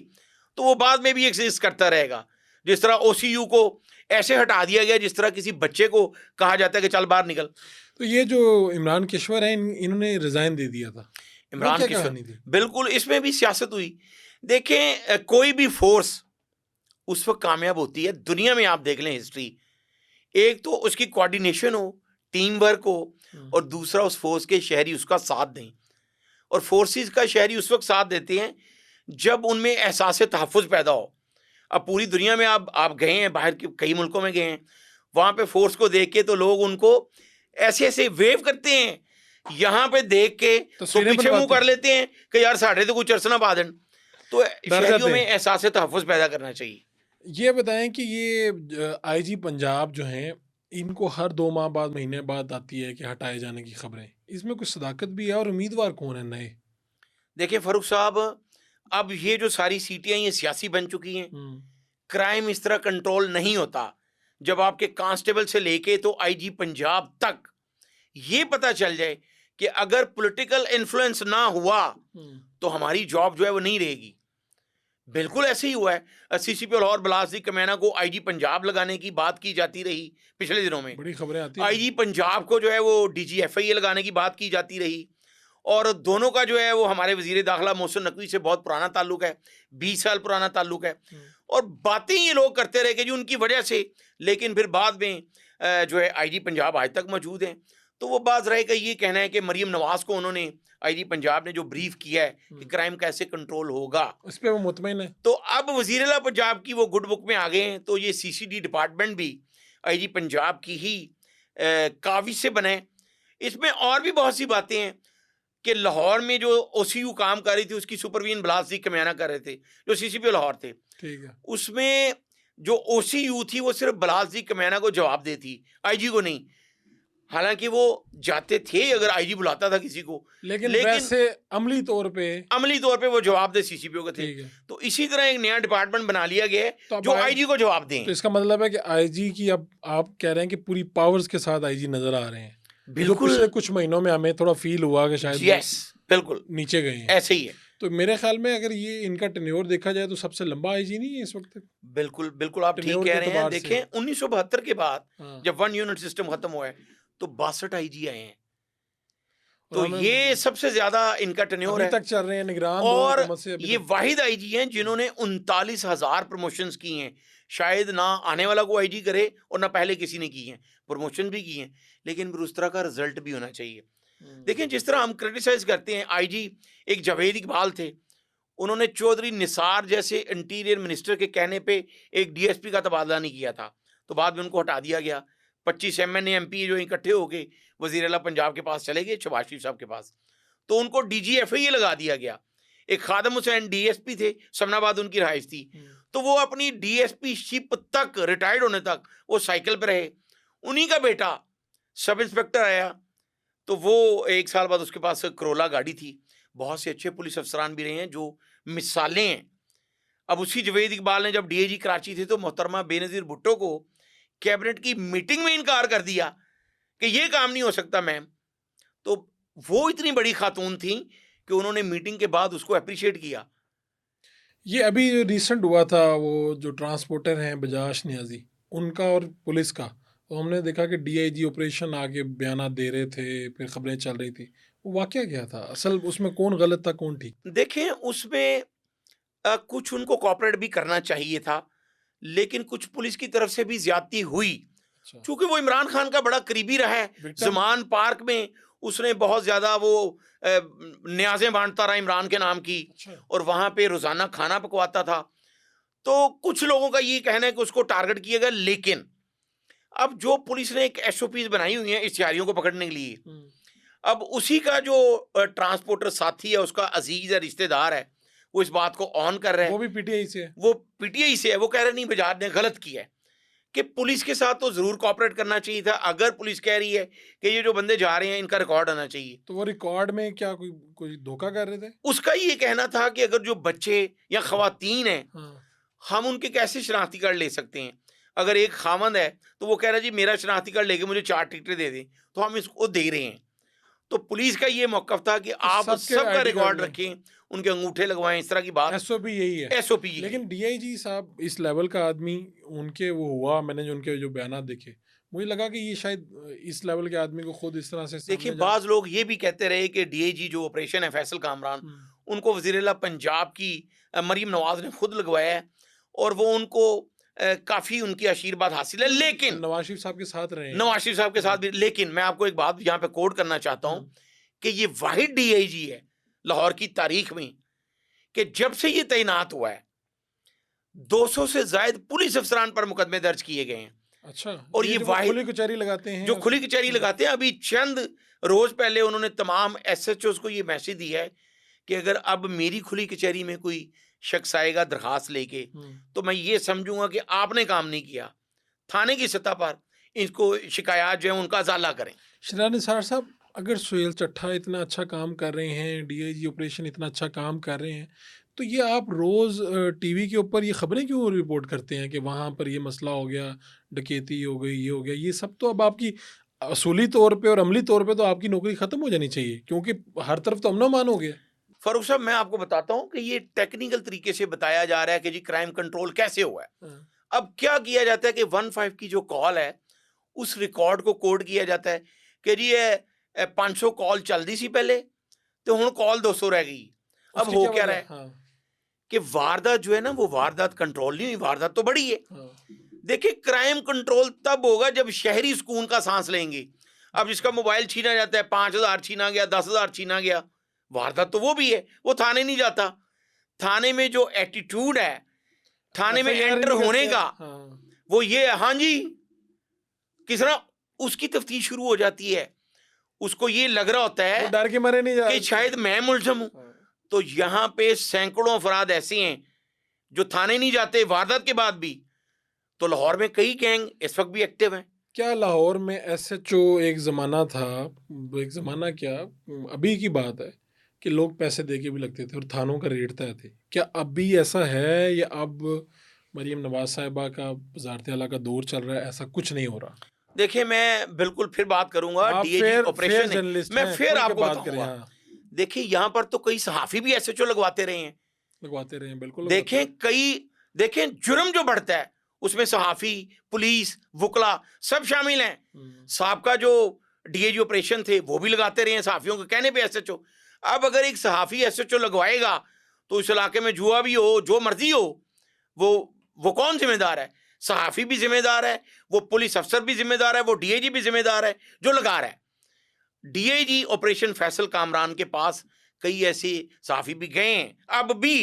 Speaker 1: तो वो बाद में भी एग्जिस्ट करता रहेगा। जिस तरह ओसीयू को ऐसे हटा दिया गया जिस तरह किसी बच्चे को कहा जाता है कि चल बाहर निकल।
Speaker 2: तो ये जो इमरान किश्वर है, इन्होंने रिजाइन दे दिया था,
Speaker 1: इमरान
Speaker 2: क्या
Speaker 1: किश्वर,
Speaker 2: कहानी थी?
Speaker 1: बिल्कुल इसमें भी सियासत हुई। देखें, कोई भी फोर्स उस वक्त कामयाब होती है, दुनिया में आप देख लें हिस्ट्री, एक तो उसकी कोऑर्डिनेशन हो, टीम वर्क हो, और दूसरा उस फोर्स के शहरी उसका साथ दें। और फोर्सेस का शहरी उस वक्त साथ देते हैं जब उनमें एहसास तहफ़्फ़ुज़ पैदा हो। अब पूरी दुनिया में आप गए हैं, बाहर के कई मुल्कों में गए हैं, वहाँ पे फोर्स को देख के तो लोग उनको ऐसे ऐसे वेव करते हैं, यहाँ पे देख के तो पीछे मुंह कर लेते हैं कि यार साढ़े तो कुछ अरसना बादन। तो शहरियों में एहसास तहफ़्फ़ुज़ पैदा करना चाहिए।
Speaker 2: ये बताएं कि ये आईजी पंजाब जो हैं, इनको हर 2 माह बाद, महीने बाद आती है कि हटाए जाने की खबरें, इसमें कुछ सदाकत भी है? और उम्मीदवार कौन है नए?
Speaker 1: देखिए फरूख साहब, अब ये जो सारी सीटें ये सियासी बन चुकी हैं। क्राइम इस तरह कंट्रोल नहीं होता जब आपके कांस्टेबल से लेके तो आईजी पंजाब तक ये पता चल जाए कि अगर पॉलिटिकल इन्फ्लुएंस ना हुआ तो हमारी जॉब जो है वो नहीं रहेगी। बिल्कुल ऐसे ही हुआ है। सीसीपी लाहौर बलासदी कमेना को आईजी पंजाब लगाने की बात की जाती रही पिछले दिनों में,
Speaker 2: बड़ी खबरें आती हैं।
Speaker 1: आईजी पंजाब को जो है वो डीजीएफआई लगाने की बात की जाती रही, और दोनों का जो है वो हमारे वजीर दाखिला मोहसिन नकवी से बहुत पुराना ताल्लुक है, 20 साल पुराना ताल्लुक है, और बातें ये लोग करते रहे कि जी उनकी वजह से। लेकिन फिर बाद में जो है आईजी पंजाब आज तक मौजूद हैं। तो वो बात रहे का ये कहना है कि मरीम नवाज को उन्होंने आईजी पंजाब ने जो ब्रीफ किया है कि क्राइम कैसे कंट्रोल होगा,
Speaker 2: उस पर वो मुतमईन है।
Speaker 1: तो अब वजीर आला पंजाब की वो गुड बुक में आ गए हैं। तो ये सीसीडी डिपार्टमेंट भी आईजी पंजाब की ही काविश से बने। इसमें और भी बहुत सी बातें हैं कि लाहौर में जो ओसीयू काम कर रही थी उसकी सुपरवीन बलासदी कमियाना कर रहे थे जो सीसीपी लाहौर थे।
Speaker 2: ठीक है।
Speaker 1: उसमें जो ओसीयू थी वो सिर्फ बलासदी कमियाना को जवाब देती, आईजी को नहीं। हालांकि वो जाते थे अगर आईजी बुलाता था किसी को,
Speaker 2: लेकिन वैसे अमली तौर पे
Speaker 1: वो जवाबदेह सीसीपीओ के थे।
Speaker 2: ठीक है।
Speaker 1: तो इसी तरह एक नया डिपार्टमेंट बना लिया गया है
Speaker 2: तो अब
Speaker 1: जो आईजी को जवाब दें।
Speaker 2: तो इसका मतलब है कि आईजी की अब आप कह रहे हैं कि पूरी पावर्स के साथ आईजी नजर आ रहे हैं, जो
Speaker 1: बिल्कुल।
Speaker 2: पिछले कुछ महीनों में हमें थोड़ा फील हुआ कि शायद
Speaker 1: यस, बिल्कुल
Speaker 2: नीचे गए हैं।
Speaker 1: ऐसे ही है।
Speaker 2: तो मेरे ख्याल में अगर ये इनका टेन्योर देखा जाए तो सबसे लंबा आईजी नहीं है इस वक्त तक।
Speaker 1: बिल्कुल बिल्कुल, आप ठीक
Speaker 2: टेन्योर
Speaker 1: कह
Speaker 2: के
Speaker 1: रहे हैं।
Speaker 2: एतबार से।
Speaker 1: देखें 1972 के बाद
Speaker 2: हाँ।
Speaker 1: जब वन यूनिट सिस्टम खत्म हुआ है तो 62 आईजी आए हैं।
Speaker 2: और
Speaker 1: तो
Speaker 2: हमें
Speaker 1: ये सबसे ज्यादा इनका टेन्योर
Speaker 2: अभी
Speaker 1: है।
Speaker 2: तक चल रहे हैं निगरान दो
Speaker 1: और
Speaker 2: हुकूमत से अभी
Speaker 1: ये
Speaker 2: तक।
Speaker 1: वाहिद आईजी हैं जिन्होंने 39,000 प्रमोशंस की हैं। शायद ना आने वाला को आईजी करे और ना पहले किसी ने की हैं। प्रमोशन भी की हैं, लेकिन फिर उस तरह का रिजल्ट भी होना चाहिए। देखें, जिस तरह हम क्रिटिसाइज करते हैं, आईजी एक जावेद इकबाल थे, उन्होंने चौधरी निसार जैसे इंटीरियर मिनिस्टर के कहने पे एक डीएसपी का तबादला नहीं किया था, तो बाद में उनको हटा दिया गया। 25 एमएनए एमपी जो इकट्ठे हो गए वजीर आला पंजाब के पास चले गए, शहबाज शरीफ साहब के पास, तो उनको डीजीएफआई लगा दिया गया। एक खादम हुसैन डीएसपी थे, समनाबाद उनकी रहायश थी, तो वो अपनी डीएसपी शिप तक रिटायर्ड होने तक वो साइकिल पर रहे। उन्हीं का बेटा सब इंस्पेक्टर आया, तो वो 1 साल बाद उसके पास करोला गाड़ी थी। बहुत से अच्छे पुलिस अफसरान भी रहे हैं जो मिसालें हैं। अब उसी जवेद इकबाल ने जब डीआईजी कराची थे तो मोहतरमा बेनज़ीर भुट्टो को कैबिनेट की मीटिंग में इनकार कर दिया कि ये काम नहीं हो सकता मैम। तो वो इतनी बड़ी खातून थी कि उन्होंने मीटिंग के बाद उसको अप्रिशिएट किया।
Speaker 2: ये अभी जो रिसेंट हुआ था, वो जो ट्रांसपोर्टर हैं बजाज नियाजी, उनका और पुलिस का, तो हमने देखा कि डीआईजी ऑपरेशन आगे बयान दे रहे थे, फिर खबरें चल रही थी। वो वाकया क्या था असल, उसमें कौन गलत था कौन ठीक?
Speaker 1: देखें, उसमें कुछ उनको कॉपरेट भी करना चाहिए था, लेकिन कुछ पुलिस की तरफ से भी ज्यादती हुई।
Speaker 2: अच्छा।
Speaker 1: चूंकि वो इमरान खान का बड़ा करीबी रहा है, जमान पार्क में उसने बहुत ज्यादा वो न्याजें बांटता रहा इमरान के नाम की।
Speaker 2: अच्छा।
Speaker 1: और वहां पे रोजाना खाना पकवाता था। तो कुछ लोगों का ये कहना है कि उसको टारगेट किया गया, लेकिन अब जो पुलिस ने एक एसओपीज बनाई हुई है इश्तिहारियों को पकड़ने के लिए, अब उसी का जो ट्रांसपोर्टर साथी है, उसका अजीज है, रिश्तेदार है, वो इस बात को ऑन कर रहा है।
Speaker 2: वो भी पीटीआई से है।
Speaker 1: वो पीटीआई से है। वो कह रहे नहीं, बजाज ने गलत किया है कि पुलिस के साथ तो जरूर कॉपरेट करना चाहिए था। अगर पुलिस कह रही है कि ये जो बंदे जा रहे हैं इनका रिकॉर्ड आना चाहिए,
Speaker 2: तो वो रिकॉर्ड में क्या कोई धोखा कर रहे थे?
Speaker 1: उसका ये कहना था कि अगर जो बच्चे या खवातीन हैं,
Speaker 2: हाँ।
Speaker 1: हम उनके कैसे शनाख्ती कार्ड ले सकते हैं। अगर एक खामंद है तो वो कह रहा है जी मेरा शनाख्ती कार्ड लेके मुझे 4 टिकटें दे दें, तो हम इसको दे रहे हैं। तो पुलिस का ये मौकफ था कि आप सबका रिकॉर्ड रखें, उनके अंगूठे लगवाएं, इस तरह की बात।
Speaker 2: एसओपी यही है।
Speaker 1: एसओपी।
Speaker 2: लेकिन डीआईजी साहब इस लेवल का आदमी, उनके वो हुआ, मैंने जो उनके जो बयान देखे, मुझे लगा कि ये शायद इस लेवल के आदमी को खुद इस तरह से
Speaker 1: देखिए, बाज लोग ये भी कहते रहे कि डीआईजी जो ऑपरेशन है फैसल कामरान, उनको वज़ीर-ए-आला पंजाब की मरीम नवाज ने खुद लगवाया है और वो उनको काफी उनकी आशीर्वाद हासिल है। लेकिन
Speaker 2: नवाज शरीफ साहब के साथ रहे,
Speaker 1: नवाज शरीफ साहब के साथ भी। लेकिन मैं आपको एक बात यहाँ पे कोट करना चाहता हूँ कि ये वाहिद डीआईजी है लाहौर की तारीख में कि जब से ये तैनात हुआ है 200 से ज्यादा पुलिस अफसरान पर मुकदमे दर्ज किए गए हैं।
Speaker 2: अच्छा।
Speaker 1: और ये
Speaker 2: खुली कचहरी लगाते हैं,
Speaker 1: जो खुली कचहरी लगाते हैं। अभी चंद रोज पहले उन्होंने तमाम एसएचओ को ये मैसेज दिया है कि अगर अब मेरी खुली कचहरी में कोई शख्स आएगा दरखास्त लेके, तो मैं ये समझूंगा कि आपने काम नहीं किया। थाने की सतह पर इनको शिकायत जो है उनका अजाला करें।
Speaker 2: शराज निसार साहब, अगर सुहेल चट्ठा इतना अच्छा काम कर रहे हैं, डीआईजी ऑपरेशन इतना अच्छा काम कर रहे हैं, तो ये आप रोज़ टीवी के ऊपर ये खबरें क्यों रिपोर्ट करते हैं कि वहाँ पर ये मसला हो गया, डकैती हो गई, ये हो गया? ये सब तो अब आपकी असूली तौर पे और अमली तौर पे तो आपकी नौकरी ख़त्म हो जानी चाहिए, क्योंकि हर तरफ तो अमनो मान हो गया।
Speaker 1: फारूक साहब, मैं आपको बताता हूँ कि ये टेक्निकल तरीके से बताया जा रहा है कि जी क्राइम कंट्रोल कैसे हुआ है। अब क्या किया जाता है कि 15 की जो कॉल है उस रिकॉर्ड को कोड किया जाता है कि जी ये 500 कॉल चलती सी पहले, तो हुण कॉल 200 रह गई। अब हो क्या रहा है कि वारदात जो है ना, वो वारदात कंट्रोल नहीं हुई, वारदात तो बड़ी है। देखिए, क्राइम कंट्रोल तब होगा जब शहरी सुकून का सांस लेंगे। अब जिसका मोबाइल छीना जाता है, 5,000 छीना गया, 10,000 छीना गया, वारदात तो वो भी है, वो थाने नहीं जाता। थाने में जो एटीट्यूड है थाने में एंटर होने का, वो ये है, हाँ जी किस तरह उसकी तफ्तीश शुरू हो जाती है। उसको ये लग रहा होता है
Speaker 2: डर के मारे नहीं
Speaker 1: कि शायद मैं मुलजम हूं। तो यहां पे सैकड़ों अफराद ऐसे हैं जो थाने नहीं जाते वारदात के बाद भी। तो लाहौर में कई गैंग इस वक्त भी एक्टिव हैं।
Speaker 2: क्या लाहौर में एसएचओ एक ज़माना था, एक ज़माना क्या, अभी की बात है कि लोग पैसे दे के भी लगते थे और थानों का रेट तय थे। क्या अभी ऐसा है या अब मरीम नवाज साहिबा का वजारत आला का दौर चल रहा है, ऐसा कुछ नहीं हो रहा?
Speaker 1: देखिए, मैं बिल्कुल फिर बात करूंगा,
Speaker 2: आप
Speaker 1: डीएजी
Speaker 2: फेयर फेयर
Speaker 1: ऑपरेशन है,
Speaker 2: जर्नलिस्ट
Speaker 1: मैं
Speaker 2: हैं,
Speaker 1: फिर
Speaker 2: खुल के
Speaker 1: आपको
Speaker 2: बात करें।
Speaker 1: बताऊंगा।
Speaker 2: हाँ,
Speaker 1: देखिए, यहाँ पर तो कई सहाफी भी एसएचओ लगवाते रहे हैं।
Speaker 2: लगवाते रहे हैं, बिल्कुल लगवाते
Speaker 1: देखें
Speaker 2: रहे।
Speaker 1: कई देखें जुर्म जो बढ़ता है उसमें सहाफी, पुलिस, वकला सब शामिल हैं। साहब जो डीएजी ऑपरेशन थे वो भी लगाते रहे हैं सहाफियों के कहने पे एसएचओ। अब अगर एक सहाफी एसएचओ लगवाएगा तो इस इलाके में जुआ भी हो, जो मर्जी हो, वो कौन जिम्मेदार है? सहाफी भी जिम्मेदार है, वो पुलिस अफसर भी जिम्मेदार है, वो डीएजी भी जिम्मेदार है जो लगा रहा है। डीआईजी ऑपरेशन फैसल कामरान के पास कई ऐसे सहाफी भी गए हैं अब भी,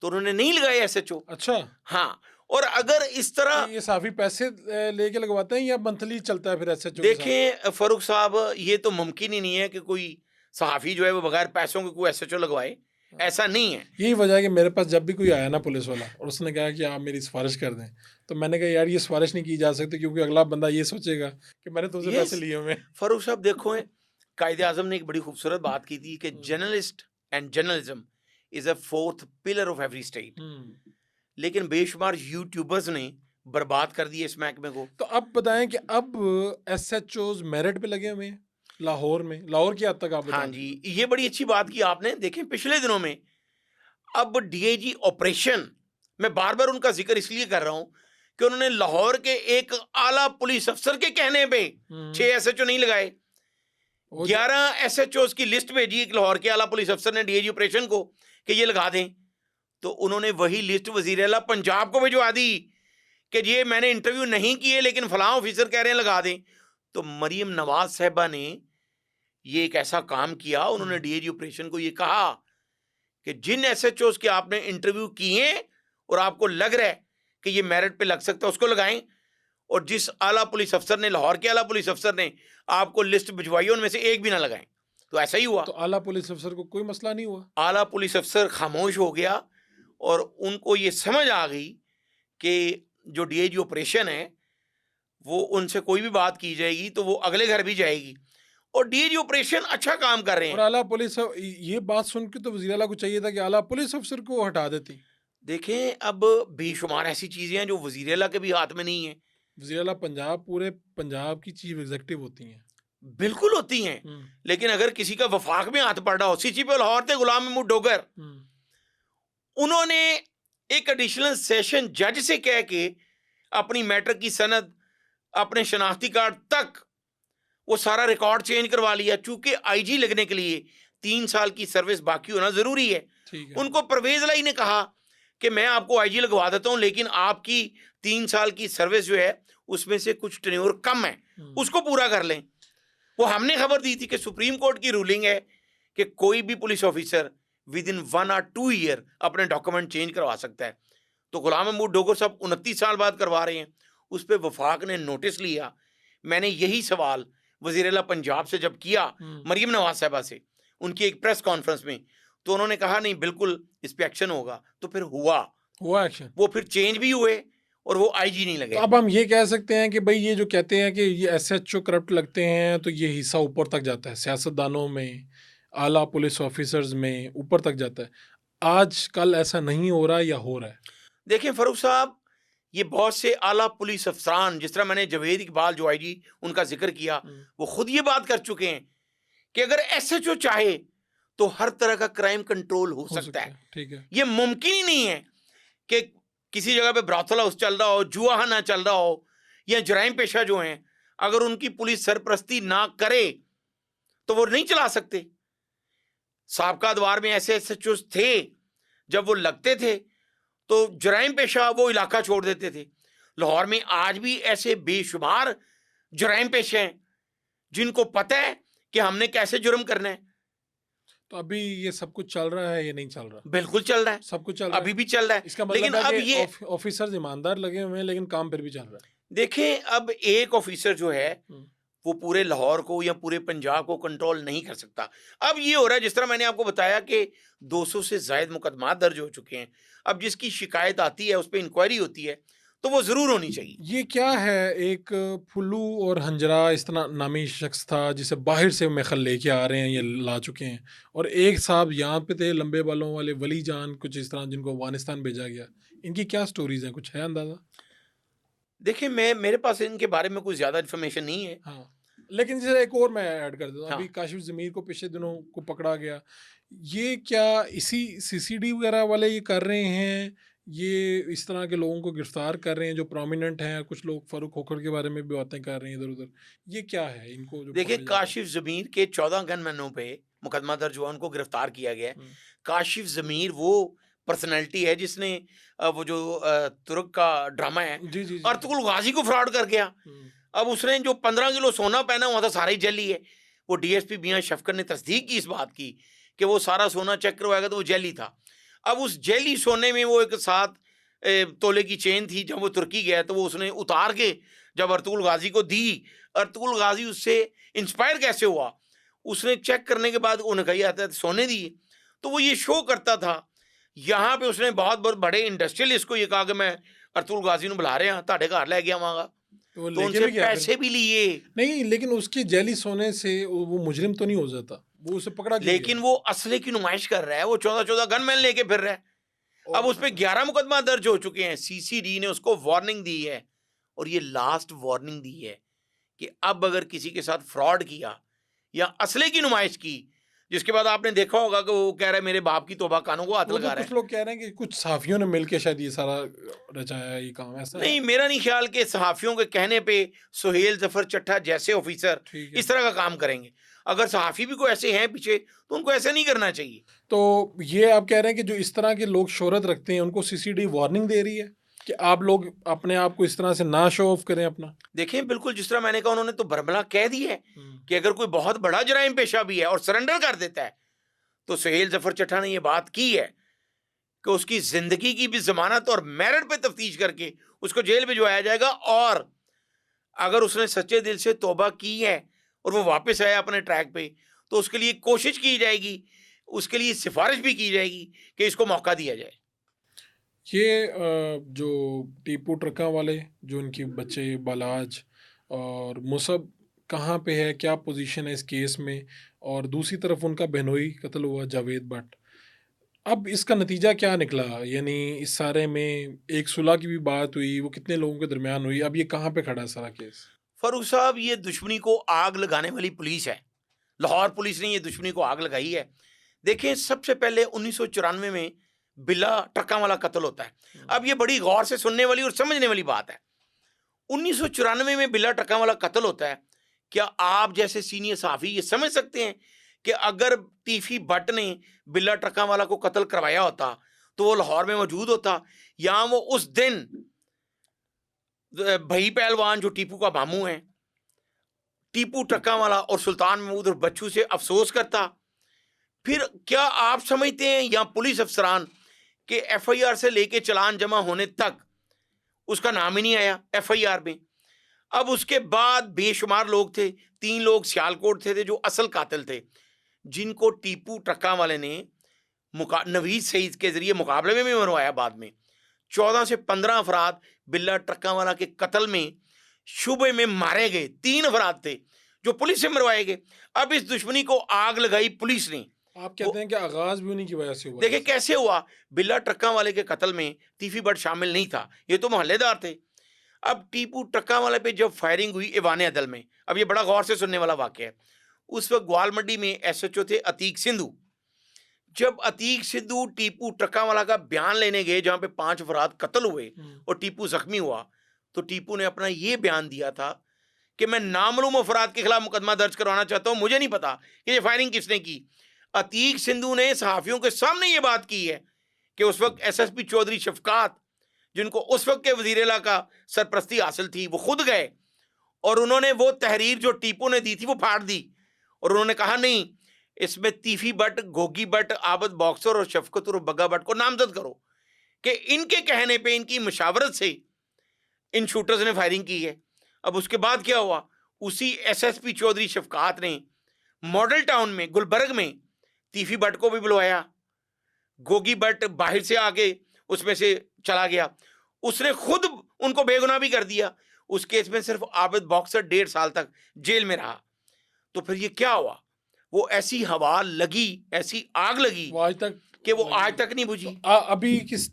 Speaker 1: तो उन्होंने नहीं लगाए एसएचओ।
Speaker 2: अच्छा,
Speaker 1: हाँ, और अगर इस तरह
Speaker 2: ये साफी पैसे लेके लगवाते हैं या मंथली चलता है फिर एसएचओ के साथ?
Speaker 1: देखें फरूख साहब, ये तो मुमकिन ही नहीं है कि कोई सहाफी जो है वो बगैर पैसों के कोई एसएचओ लगवाए, ऐसा नहीं है।
Speaker 2: यही वजह है कि मेरे पास जब भी कोई आया ना पुलिस वाला और उसने कहा कि आप मेरी सिफारिश कर दें, तो मैंने कहा यार ये सिफारिश नहीं की जा सकती, क्योंकि अगला बंदा ये सोचेगा कि मैंने तुमसे पैसे
Speaker 1: यस
Speaker 2: लिए हुए हैं।
Speaker 1: फरूख साहब, देखो कायदे आजम ने एक बड़ी खूबसूरत बात की थी कि journalist and journalism is a fourth pillar of every state. लेकिन बेशुमार यूट्यूबर्स ने बर्बाद कर दिया इस महकमे को।
Speaker 2: तो अब बताएं कि अब एसएचओज मेरिट पे लगे हुए हैं लाहौर में, लाहौर की हद तक आप
Speaker 1: हाँ
Speaker 2: बताएं।
Speaker 1: जी, ये बड़ी अच्छी बात की आपने। देखें पिछले दिनों में अब डीआईजी ऑपरेशन, मैं बार बार उनका जिक्र इसलिए कर रहा हूं कि उन्होंने लाहौर के एक आला पुलिस अफसर के कहने पे 6 एसएचओ नहीं लगाए, 11 एसएचओ की लिस्ट भेजी एक लाहौर के आला पुलिस अफसर ने डीआईजी ऑपरेशन को कि ये लगा दें, तो उन्होंने वही लिस्ट वजीर आला पंजाब को भिजवा दी कि ये मैंने इंटरव्यू नहीं किए लेकिन फलां ऑफिसर कह रहे हैं लगा दें। तो मरीम नवाज साहबा ने ये एक ऐसा काम किया, उन्होंने डीआईजी ऑपरेशन को ये कहा कि जिन एसएचओ के आपने इंटरव्यू किए और आपको लग रहा है कि ये मेरिट पे लग सकता है उसको लगाएं, और जिस आला पुलिस अफसर ने, लाहौर के आला पुलिस अफसर ने आपको लिस्ट भिजवाई उनमें से एक भी ना लगाएं। तो ऐसा ही हुआ।
Speaker 2: तो आला पुलिस अफसर को कोई मसला नहीं हुआ?
Speaker 1: आला पुलिस अफसर खामोश हो गया और उनको ये समझ आ गई कि जो डीआईजी ऑपरेशन है वो उनसे कोई भी बात की जाएगी तो वो अगले घर भी जाएगी, और डीआईजी ऑपरेशन अच्छा काम कर रहे
Speaker 2: और
Speaker 1: हैं।
Speaker 2: आला पुलिस, ये बात सुन के तो वजीर आला को चाहिए था कि आला पुलिस अफसर को हटा देती।
Speaker 1: देखें अब बेशुमार ऐसी चीजें हैं जो वजीर आला के भी हाथ में नहीं है।
Speaker 2: वजीर आला पंजाब पूरे पंजाब की चीफ एग्जीक्यूटिव होती हैं।
Speaker 1: बिल्कुल होती हैं, लेकिन अगर किसी का वफाक में हाथ पड़ रहा हो, सीसीपी लाहौर थे गुलाम महमूद डोगर, उन्होंने एक एडिशनल सेशन जज से कह के अपनी मैट्रिक की सनद, अपने शनाख्ती कार्ड तक वो सारा रिकॉर्ड चेंज करवा लिया। चूंकि आईजी लगने के लिए 3 साल की सर्विस बाकी होना जरूरी है। उनको परवेज लाई ने कहा कि मैं आपको आईजी लगवा देता हूं, लेकिन आपकी 3 साल की सर्विस जो है उसमें से कुछ टेन्योर कम है, उसको पूरा कर लें। वो हमने खबर दी थी कि सुप्रीम कोर्ट की रूलिंग है कि कोई भी police officer with in 1 or 2 year अपने डॉक्यूमेंट चेंज करवा सकता है। तो गुलाम महमूद डोगर साहब 29 साल बाद करवा रहे हैं। उस पर वफाक ने नोटिस लिया। मैंने यही सवाल वजीर आला पंजाब से जब किया, मरीम नवाज साहबा से, उनकी एक प्रेस कॉन्फ्रेंस में, तो उन्होंने कहा नहीं बिल्कुल इस पे एक्शन होगा। तो फिर हुआ
Speaker 2: एक्शन, वो
Speaker 1: फिर चेंज भी हुए और वो आईजी नहीं लगे।
Speaker 2: तो अब हम ये कह सकते हैं कि भाई ये जो कहते हैं कि ये एसएचओ करप्ट लगते हैं, तो ये हिस्सा ऊपर तक जाता है, सियासतदानों में, आला पुलिस ऑफिसर्स में ऊपर तक जाता है। आज कल ऐसा नहीं हो रहा या हो रहा है?
Speaker 1: देखें फरूख साहब, ये बहुत से आला पुलिस अफसरान, जिस तरह मैंने जवेद इकबाल जो आईजी उनका जिक्र किया, वो खुद ये बात कर चुके हैं कि अगर एसएचओ चाहे तो हर तरह का क्राइम कंट्रोल हो सकता है।
Speaker 2: ठीक है,
Speaker 1: ये मुमकिन ही नहीं है कि किसी जगह पे ब्राथल हाउस चल रहा हो, जुआ ना चल रहा हो, या जराइम पेशा जो हैं अगर उनकी पुलिस सरपरस्ती ना करे तो वो नहीं चला सकते। साबका अदवार में ऐसे एसएचओ थे, जब वो लगते थे तो जराइम पेशा वो इलाका छोड़ देते थे। लाहौर में आज भी ऐसे बेशुमार जराइम पेशे हैं जिनको पता है कि हमने कैसे जुर्म करना है।
Speaker 2: तो अभी ये सब कुछ चल रहा है या नहीं चल रहा?
Speaker 1: बिल्कुल चल रहा है,
Speaker 2: सब कुछ चल रहा
Speaker 1: अभी भी चल रहा है।
Speaker 2: इसका मतलब
Speaker 1: लेकिन
Speaker 2: है
Speaker 1: अब
Speaker 2: कि
Speaker 1: ये
Speaker 2: ऑफिसर्स ईमानदार लगे हुए हैं लेकिन काम फिर भी चल रहा है।
Speaker 1: देखें, अब एक ऑफिसर जो है वो पूरे लाहौर को या पूरे पंजाब को कंट्रोल नहीं कर सकता। अब ये हो रहा है, जिस तरह मैंने आपको बताया कि 200 से ज्यादा मुकदमा दर्ज हो चुके हैं। अब जिसकी शिकायत आती है उस पर इंक्वायरी होती है, तो वो ज़रूर होनी चाहिए।
Speaker 2: ये क्या है, एक फुल्लू और हंजरा इस तरह नामी शख्स था जिसे बाहर से मेखल लेके आ रहे हैं, ये ला चुके हैं, और एक साहब यहाँ पे थे लंबे बालों वाले वली जान कुछ इस तरह, जिनको अफगानिस्तान भेजा गया। इनकी क्या स्टोरीज हैं, कुछ है अंदाजा?
Speaker 1: देखिए, मेरे पास इनके बारे में कोई ज़्यादा इन्फॉर्मेशन नहीं है।
Speaker 2: हाँ, लेकिन जैसे एक और मैं ऐड कर देता हूँ,
Speaker 1: हाँ,
Speaker 2: अभी काशिफ ज़मीर को पिछले दिनों को पकड़ा गया, ये क्या इसी सीसीडी वगैरह वाले ये कर रहे हैं? ये इस तरह के लोगों को गिरफ्तार कर रहे हैं जो प्रोमिनेंट हैं, कुछ लोग फारूक खोखर के बारे में भी बातें कर रहे हैं इधर उधर, ये क्या है इनको जो
Speaker 1: देखिए,
Speaker 2: पकड़े जा रहे हैं?
Speaker 1: काशिफ ज़मीर के 14 गनमैनों पे मुकदमा दर्ज हुआ, उनको गिरफ्तार किया गया है।
Speaker 2: हम्म,
Speaker 1: काशिफ ज़मीर वो पर्सनैलिटी है जिसने वो जो तुर्क का ड्रामा है,
Speaker 2: जी जी जी जी।
Speaker 1: अर्तुगरुल गाज़ी को फ्रॉड कर गया।
Speaker 2: हम्म,
Speaker 1: अब उसने जो 15 किलो सोना पहना हुआ था, सारा ही जली है। वो डीएसपी मियां शफकत ने तस्दीक की इस बात की कि वो सारा सोना चेक करवाएगा तो वो जेली था। अब उस जेली सोने में वो एक 7 तोले की चेन थी। जब वो तुर्की गया तो वो उसने उतार के जब अर्तुगरुल गाज़ी को दी, अर्तुगरुल गाज़ी उससे इंस्पायर कैसे हुआ, उसने चेक करने के बाद उन्हें कही आता है सोने दिए। तो वो ये शो करता था। यहाँ पे उसने बहुत बहुत बड़े इंडस्ट्रियलिस्ट को ये कहा कि मैं अर्तुगरुल गाज़ी ਨੂੰ बुला रहे हैं, ਤੁਹਾਡੇ घर ਲੈ गया वहाँ,
Speaker 2: तो वो
Speaker 1: तो
Speaker 2: लेके
Speaker 1: उनसे
Speaker 2: भी गया फिर?
Speaker 1: पैसे भी लिए।
Speaker 2: नहीं, लेकिन उसकी जेली सोने से वो मुजरिम तो नहीं हो जाता, वो उसे पकड़ा क्यों
Speaker 1: लेकिन
Speaker 2: गया?
Speaker 1: वो असले की नुमाइश कर रहा है, वो 14-14 गनमैन लेके फिर रहा है। अब
Speaker 2: और
Speaker 1: उस पे 11 मुकदमा दर्ज हो चुके हैं। सीसीडी ने उसको वार्निंग दी है, और ये लास्ट वार्निंग दी है कि अब अगर किसी के साथ फ्रॉड किया या असले की नुमाइश की, जिसके बाद आपने देखा होगा कि वो कह रहा है मेरे बाप की तौबा कानों को हाथ
Speaker 2: वो तो
Speaker 1: लगा रहा
Speaker 2: कुछ
Speaker 1: है।
Speaker 2: लोग कह रहे हैं कि कुछ सहाफियों ने मिलके शायद ये सारा रचाया है, ये काम ऐसा है?
Speaker 1: नहीं, मेरा नहीं ख्याल कि सहाफ़ियों के कहने पे सुहेल ज़फ़र चट्टा जैसे ऑफिसर
Speaker 2: ठीक है।
Speaker 1: इस तरह का काम करेंगे। अगर सहाफ़ी भी कोई ऐसे हैं पीछे, तो उनको ऐसा नहीं करना चाहिए।
Speaker 2: तो ये आप कह रहे हैं कि जो इस तरह के लोग शोहरत रखते हैं उनको सीसीडी वार्निंग दे रही है कि आप लोग अपने आप को इस तरह से ना शो ऑफ करें अपना?
Speaker 1: देखें, बिल्कुल जिस तरह मैंने कहा, उन्होंने तो बरमला कह दी है
Speaker 2: हम्म,
Speaker 1: कि अगर कोई बहुत बड़ा जराइम पेशा भी है और सरेंडर कर देता है, तो सुहेल ज़फ़र चट्टा ने ये बात की है कि उसकी ज़िंदगी की भी ज़मानत और मेरिट पे तफ्तीश करके उसको जेल भिजवाया जाएगा। और अगर उसने सच्चे दिल से तौबा की है और वो वापस आया अपने ट्रैक पे, तो उसके लिए कोशिश की जाएगी, उसके लिए सिफारिश भी की जाएगी कि इसको मौका दिया जाए।
Speaker 2: ये जो टीपू ट्रका वाले, जो उनके बच्चे बालाज और मुसब, कहाँ पे है, क्या पोजीशन है इस केस में? और दूसरी तरफ उनका बहनोई कत्ल हुआ जावेद भट्ट, अब इसका नतीजा क्या निकला? यानी इस सारे में एक सुलह की भी बात हुई, वो कितने लोगों के दरमियान हुई, अब ये कहाँ पे खड़ा है सारा केस?
Speaker 1: फरूख साहब, ये दुश्मनी को आग लगाने वाली पुलिस है। लाहौर पुलिस ने ये दुश्मनी को आग लगाई है। देखें, सबसे पहले 1994 में बिल्ला ट्रका वाला कत्ल होता है। अब ये बड़ी गौर से सुनने वाली और समझने वाली बात है। 1994 में बिल्ला ट्रका वाला कत्ल होता है। क्या आप जैसे सीनियर सहाफ़ी ये समझ सकते हैं कि अगर तीफी भट्ट ने बिल्ला ट्रका वाला को कत्ल करवाया होता तो वो लाहौर में मौजूद होता, या वो उस दिन भई पहलवान जो टीपू का मामू है, टीपू ट्रका वाला और सुल्तान महमूद और बच्चू से अफसोस करता? फिर क्या आप समझते हैं या पुलिस अफसरान के एफआईआर से लेके चालान जमा होने तक उसका नाम ही नहीं आया एफआईआर में? अब उसके बाद बेशुमार लोग थे। 3 लोग सियालकोट थे जो असल कातिल थे, जिनको टीपू ट्रका वाले ने नवीद सईद के जरिए मुकाबले में भी मरवाया। बाद में 14 से 15 अफराद बिल्ला ट्रका वाला के कत्ल में शुबे में मारे गए। 3 अफराद थे जो पुलिस से मरवाए गए। अब इस दुश्मनी को आग लगाई पुलिस ने।
Speaker 2: आप कहते हैं कि आगाज भी उन्हीं की वजह से हुआ?
Speaker 1: देखिए कैसे हुआ। बिल्ला ट्रका वाले के कत्ल में तीफी भट्ट शामिल नहीं था, ये तो मोहल्लेदार थे। अब टीपू ट्रका वाले पे जब फायरिंग हुई ईवान अदल में, अब ये बड़ा गौर से सुनने वाला वाक़या है। उस वक्त ग्वाल मंडी में एसएचओ थे अतीक सिंधु। जब अतीक सिद्धू टीपू ट्रका वाला का बयान लेने गए, जहां पे 5 अफराद कत्ल हुए और टीपू जख्मी हुआ, तो टीपू ने अपना ये बयान दिया था कि मैं नामालूम अफराद के खिलाफ मुकदमा दर्ज करवाना चाहता हूं, मुझे नहीं पता कि ये फायरिंग किसने की। अतीक सिंधु ने सहाफ़ियों के सामने ये बात की है कि उस वक्त एसएसपी चौधरी शफकात, जिनको उस वक्त के वज़ीर आला का सरपरस्ती हासिल थी, वो खुद गए और उन्होंने वो तहरीर जो टीपू ने दी थी वो फाड़ दी। और उन्होंने कहा नहीं, इसमें तीफी भट्ट, गोगी भट्ट, आबद बॉक्सर और शफकत और बग्गा भट्ट को नामजद करो कि इनके कहने पे, इनकी मशावरत से इन शूटर्स ने फायरिंग की है। अब उसके बाद क्या हुआ, उसी एसएसपी चौधरी शफकात ने मॉडल टाउन में गुलबर्ग में तीफी भट्ट को भी बुलवाया। गोगी भट्ट बाहर से आके उसमें से चला गया, उसने खुद उनको बेगुनाह भी कर दिया। उस केस में सिर्फ आबिद बॉक्सर 1.5 साल तक जेल में रहा। तो फिर ये क्या हुआ? वो ऐसी हवा लगी, ऐसी आग लगी
Speaker 2: वो आज तक
Speaker 1: कि वो
Speaker 2: लगी।
Speaker 1: आज तक नहीं बुझी।
Speaker 2: तो अभी किस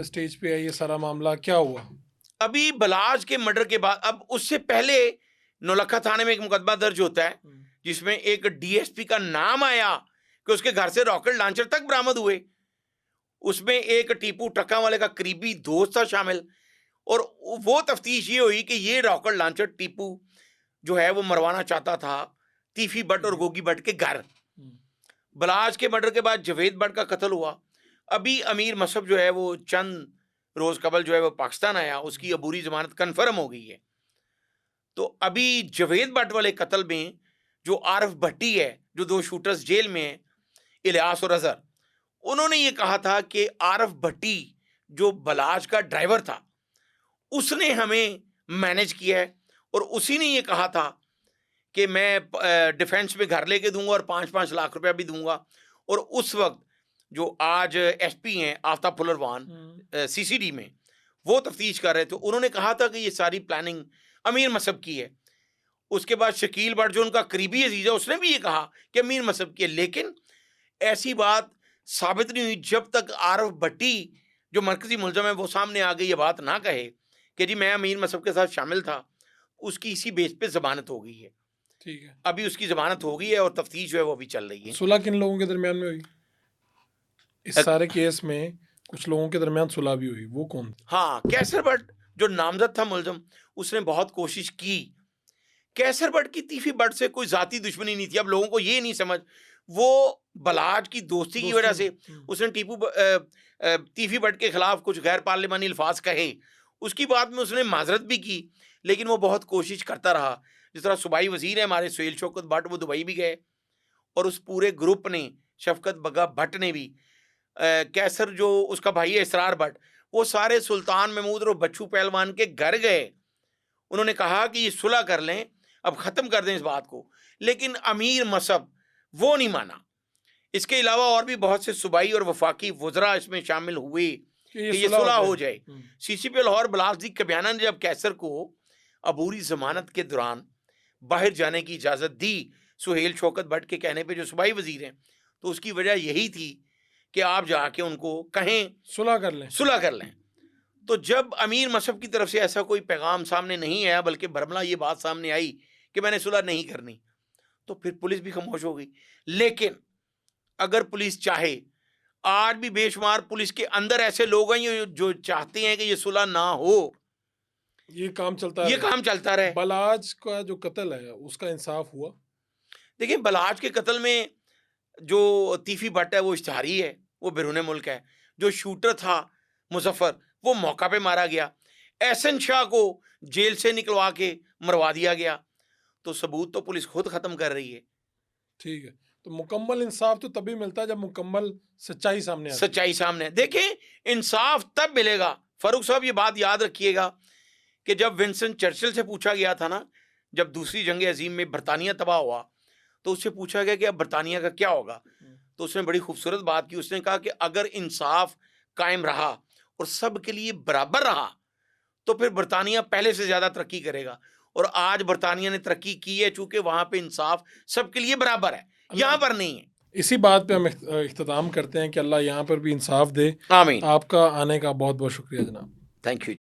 Speaker 2: स्टेज पे है ये सारा मामला, क्या हुआ?
Speaker 1: अभी बलाज के मर्डर के बाद, अब उससे पहले नौलखा थाने में एक मुकदमा दर्ज होता है जिसमें एक डीएसपी का नाम आया कि उसके घर से रॉकेट लॉन्चर तक बरामद हुए। उसमें एक टीपू ट्रका वाले का करीबी दोस्त था शामिल, और वो तफ्तीश ये हुई कि ये रॉकेट लॉन्चर टीपू जो है वो मरवाना चाहता था तीफी भट्ट और गोगी भट्ट के घर। बलाज के मर्डर के बाद जवेद भट्ट का कत्ल हुआ। अभी अमीर मसहब जो है वो चंद रोज कबल जो है वो पाकिस्तान आया, उसकी अबूरी जमानत कन्फर्म हो गई है। तो अभी जवेद भट्ट वाले कत्ल में जो आरफ भट्टी है, जो 2 शूटर्स जेल में है, इलियास और अजहर, उन्होंने ये कहा था कि आरफ भट्टी जो बलाज का ड्राइवर था उसने हमें मैनेज किया है, और उसी ने ये कहा था कि मैं डिफेंस में घर लेके दूंगा और 5-5 लाख रुपया भी दूंगा। और उस वक्त जो आज एसपी हैं आफ्ताब फुलरवान सीसीडी में, वो तफ्तीश कर रहे थे, उन्होंने कहा था कि ये सारी प्लानिंग अमीर मसहब की है। उसके बाद शकील भट्ट जो उनका करीबी अजीज है, उसने भी ये कहा कि अमीर मसहब की है। लेकिन ऐसी बात साबित नहीं हुई जब तक आरफ भट्टी जो मरकजी मुलजम है वो सामने आ गई, ये बात ना कहे कि जी मैं अमीर मसहब के साथ शामिल था। उसकी इसी बेस पे जमानत हो गई है।
Speaker 2: ठीक है,
Speaker 1: अभी उसकी जमानत हो गई है और तफ्तीश जो है वो अभी चल रही है।
Speaker 2: सुलह किन लोगों के दरमियान में हुई? इस सारे केस में कुछ लोगों के दरमियान सुलह भी हुई, वो कौन?
Speaker 1: हाँ, कैसर भट्ट जो नामजद था मुलजम, उसने बहुत कोशिश की। कैसर भट्ट की तीफी भट्ट से कोई जाती दुश्मनी नहीं थी। अब लोगों को ये नहीं समझ, वो बलाज की दोस्ती की वजह से उसने तीफी भट्ट के खिलाफ कुछ गैर पार्लिमानी अल्फाज कहे। उसकी बाद में उसने माजरत भी की, लेकिन वो बहुत कोशिश करता रहा। जिस तरह सूबाई वजीर है हमारे सुहेल शौकत भट्ट, वो दुबई भी गए, और उस पूरे ग्रुप ने, शफकत बग्गा भट्ट ने भी, कैसर जो उसका भाई है इसरार भट्ट, वो सारे सुल्तान महमूद और बच्चू पहलवान के घर गए। उन्होंने कहा कि ये सुलह कर लें, अब ख़त्म कर दें इस बात को। लेकिन अमीर मसहब वो नहीं माना। इसके अलावा और भी बहुत से सूबाई और वफाकी वज़रा इसमें शामिल हुए कि ये सुलह हो जाए। सीसीपी लाहौर बलास दी कबियाना ने जब कैसर को अबूरी जमानत के दौरान बाहर जाने की इजाज़त दी सुहेल शौकत भट्ट के कहने पे, जो सूबाई वजीर हैं, तो उसकी वजह यही थी कि आप जाके उनको कहें सुलह कर लें। तो जब अमीर मसहब की तरफ से ऐसा कोई पैगाम सामने नहीं आया, बल्कि बरमला ये बात सामने आई कि मैंने सुलह नहीं करनी, तो फिर पुलिस भी खामोश हो गई। लेकिन अगर पुलिस चाहे, आज भी बेशुमार पुलिस के अंदर ऐसे लोग हैं जो चाहते हैं कि ये सुलह ना हो,
Speaker 2: ये काम चलता रहे। बलाज का जो कत्ल है उसका इंसाफ हुआ?
Speaker 1: देखिए, बलाज के कत्ल में जो तीफी भट्ट है वो इश्तिहारी है, वो बैरून मुल्क है। जो शूटर था मुजफ्फर, वो मौका पे मारा गया। एहसन शाह को जेल से निकलवा के मरवा दिया गया। तो सबूत तो पुलिस खुद खत्म कर रही है।
Speaker 2: ठीक है, तो मुकम्मल इंसाफ तो तभी मिलता है जब मुकम्मल सच्चाई सामने
Speaker 1: देखें, इंसाफ तब मिलेगा। फारूक साहब ये बात याद रखिएगा कि जब विंस्टन चर्चिल से पूछा गया था ना, जब दूसरी जंग अजीम में बरतानिया तबाह हुआ, तो उससे पूछा गया कि अब बरतानिया का क्या होगा, तो उसने बड़ी खूबसूरत बात की। उसने कहा कि अगर इंसाफ कायम रहा और सब के लिए बराबर रहा, तो फिर बरतानिया पहले से ज़्यादा तरक्की करेगा। और आज बरतानिया ने तरक्की की है, चूंकि वहाँ पे इंसाफ सबके लिए बराबर है, यहाँ पर नहीं है।
Speaker 2: इसी बात पे हम इख्तिताम करते हैं कि अल्लाह यहाँ पर भी इंसाफ दे।
Speaker 1: आमीन।
Speaker 2: आपका आने का बहुत बहुत शुक्रिया जनाब।
Speaker 1: Thank you.